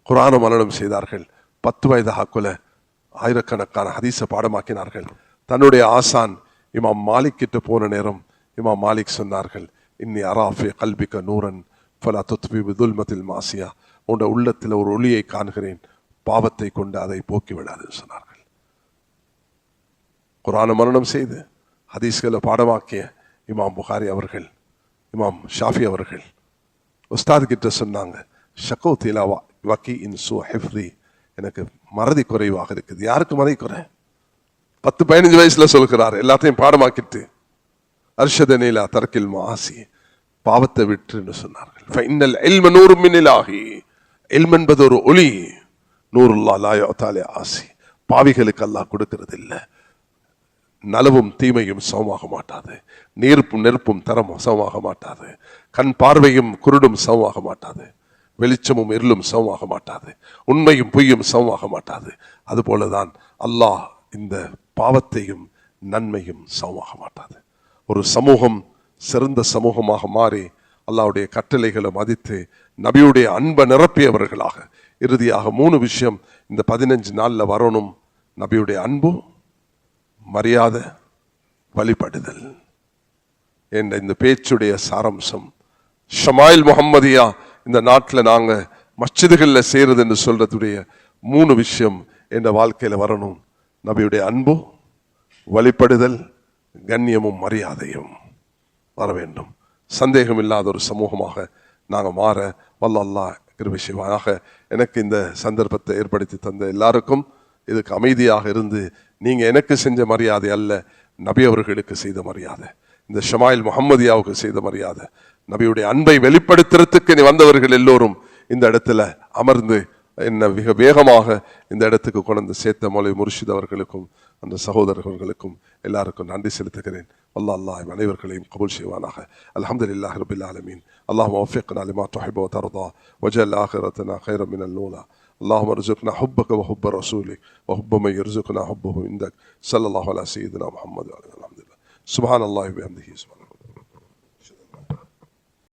குர்ஆனை மனனம் செய்தார்கள். 10 வயது ஆக்குல ஆயிரக்கணக்கான ஹதீஸை பாடமாக்கினார்கள். தன்னுடைய ஆசான் இமாம் மாலிக் கிட்ட போன நேரம் இமாம் மாலிக் சொன்னார்கள், இன்னி அராஃபி கல்பிக நூரன் ஃபலா துத்பி பிதுல்மத்தில் மாசியா, உன்னுடைய உள்ளத்தில் ஒரு ஒளியை காண்கிறேன், பாவத்தை கொண்டு அதை போக்கி விடாதுன்னு சொன்னார்கள். குர்ஆனை மனனம் செய்து ஹதீஸ்களை பாடமாக்கிய இமாம் புகாரி அவர்கள், இமாம் ஷாஃபி அவர்கள் உஸ்தாத் கிட்ட சொன்னாங்க, ஷகோ திலாவா வக்கி இன் சு ஹிஃப்தி, எனக்கு மறதி குறைவாக இருக்குது. யாருக்கு மறதி குறை? 10-15 வயசுல சொல்கிறார், எல்லாத்தையும் பாடமாக்கிட்டு. அர்ஷதனீலா தர்கில் மாசி, பாவத்தை விட்டுன்னு சொன்னார்கள். ஃபஇன்னல் இல்ம நூரும் மினில்லாஹி, இல்ம் என்பது ஒரு ஒளி. நூருல்லாஹ் லா யுஅதா ஆசி, பாவிகளுக்கு அல்லாஹ் கொடுக்கிறது இல்லை. நலவும் தீமையும் சமமாக மாட்டாது, நீர்ப்பும் நெருப்பும் தரம் சமமாக மாட்டாது, கண் பார்வையும் குருடும் சமமாக மாட்டாது, வெளிச்சமும் இருளும் சமமாக மாட்டாது, உண்மையும் பொய்யும் சமமாக மாட்டாது. அதுபோலதான் அல்லாஹ் இந்த பாவத்தையும் நன்மையும் சமமாக மாட்டாது. ஒரு சமூகம் சிறந்த சமூகமாக மாறி அல்லாஹ்வுடைய கட்டளைகளை மதித்து நபியுடைய அன்பை நிரப்பியவர்களாக, இறுதியாக 3 விஷயம் இந்த 15 நாள்ல வரணும். நபியுடைய அன்பு, மரியாதை, வழிபடுதல் என்ற இந்த பேச்சுடைய சாரம்சம். ஷமாயில் முஹம்மதியா இந்த நாட்டில் நாங்க மஸ்ஜிதுகளில் செய்யறது என்று சொல்றதுடைய 3 விஷயம் என்ற வாழ்க்கையில வரணும். நபியுடைய அன்பு, வழிபடுதல், கண்ணியமும் மரியாதையும் வர வேண்டும். சந்தேகம் இல்லாத ஒரு சமூகமாக நாங்கள் மாற வல்ல அல்லாஹ் கிருபை செய்வானாக. எனக்கு இந்த சந்தர்ப்பத்தை ஏற்படுத்தி தந்த எல்லாருக்கும் இதுக்கு அமைதியாக இருந்து, நீங்க எனக்கு செஞ்ச மரியாதை அல்ல, நபி அவர்களுக்கு செய்த மரியாதை, இந்த ஷமாயில் முஹம்மதியாவுக்கு செய்த மரியாதை, நபியுடைய அன்பை வெளிப்படுத்துறதுக்கு நீ வந்தவர்கள் எல்லோரும் இந்த இடத்துல அமர்ந்து என்ன மிக வேகமாக இந்த இடத்துக்கு கொண்டு சேர்த்த மௌலவி முர்ஷித் அவர்களுக்கும் அந்த சகோதரர்களுக்கும் எல்லாருக்கும் நன்றி செலுத்துகிறேன். அல்லாஹ் அனைவர்களையும் கபூல் செய்வானாக. அல்ஹம்துலில்லாஹி ரப்பில் ஆலமீன். அல்லாஹும்ம வஃபிக்னா லிமா துஹிப்பு வ தர்தா வஜஅல் ஆகிரத்தனா கைரன் மினல் ஊலா. اللهم ارزقنا حبك وحب رسولك وحب من يرزقنا حبه عندك صلى الله على سيدنا محمد وعلى اله. الحمد لله. سبحان الله وبحمده.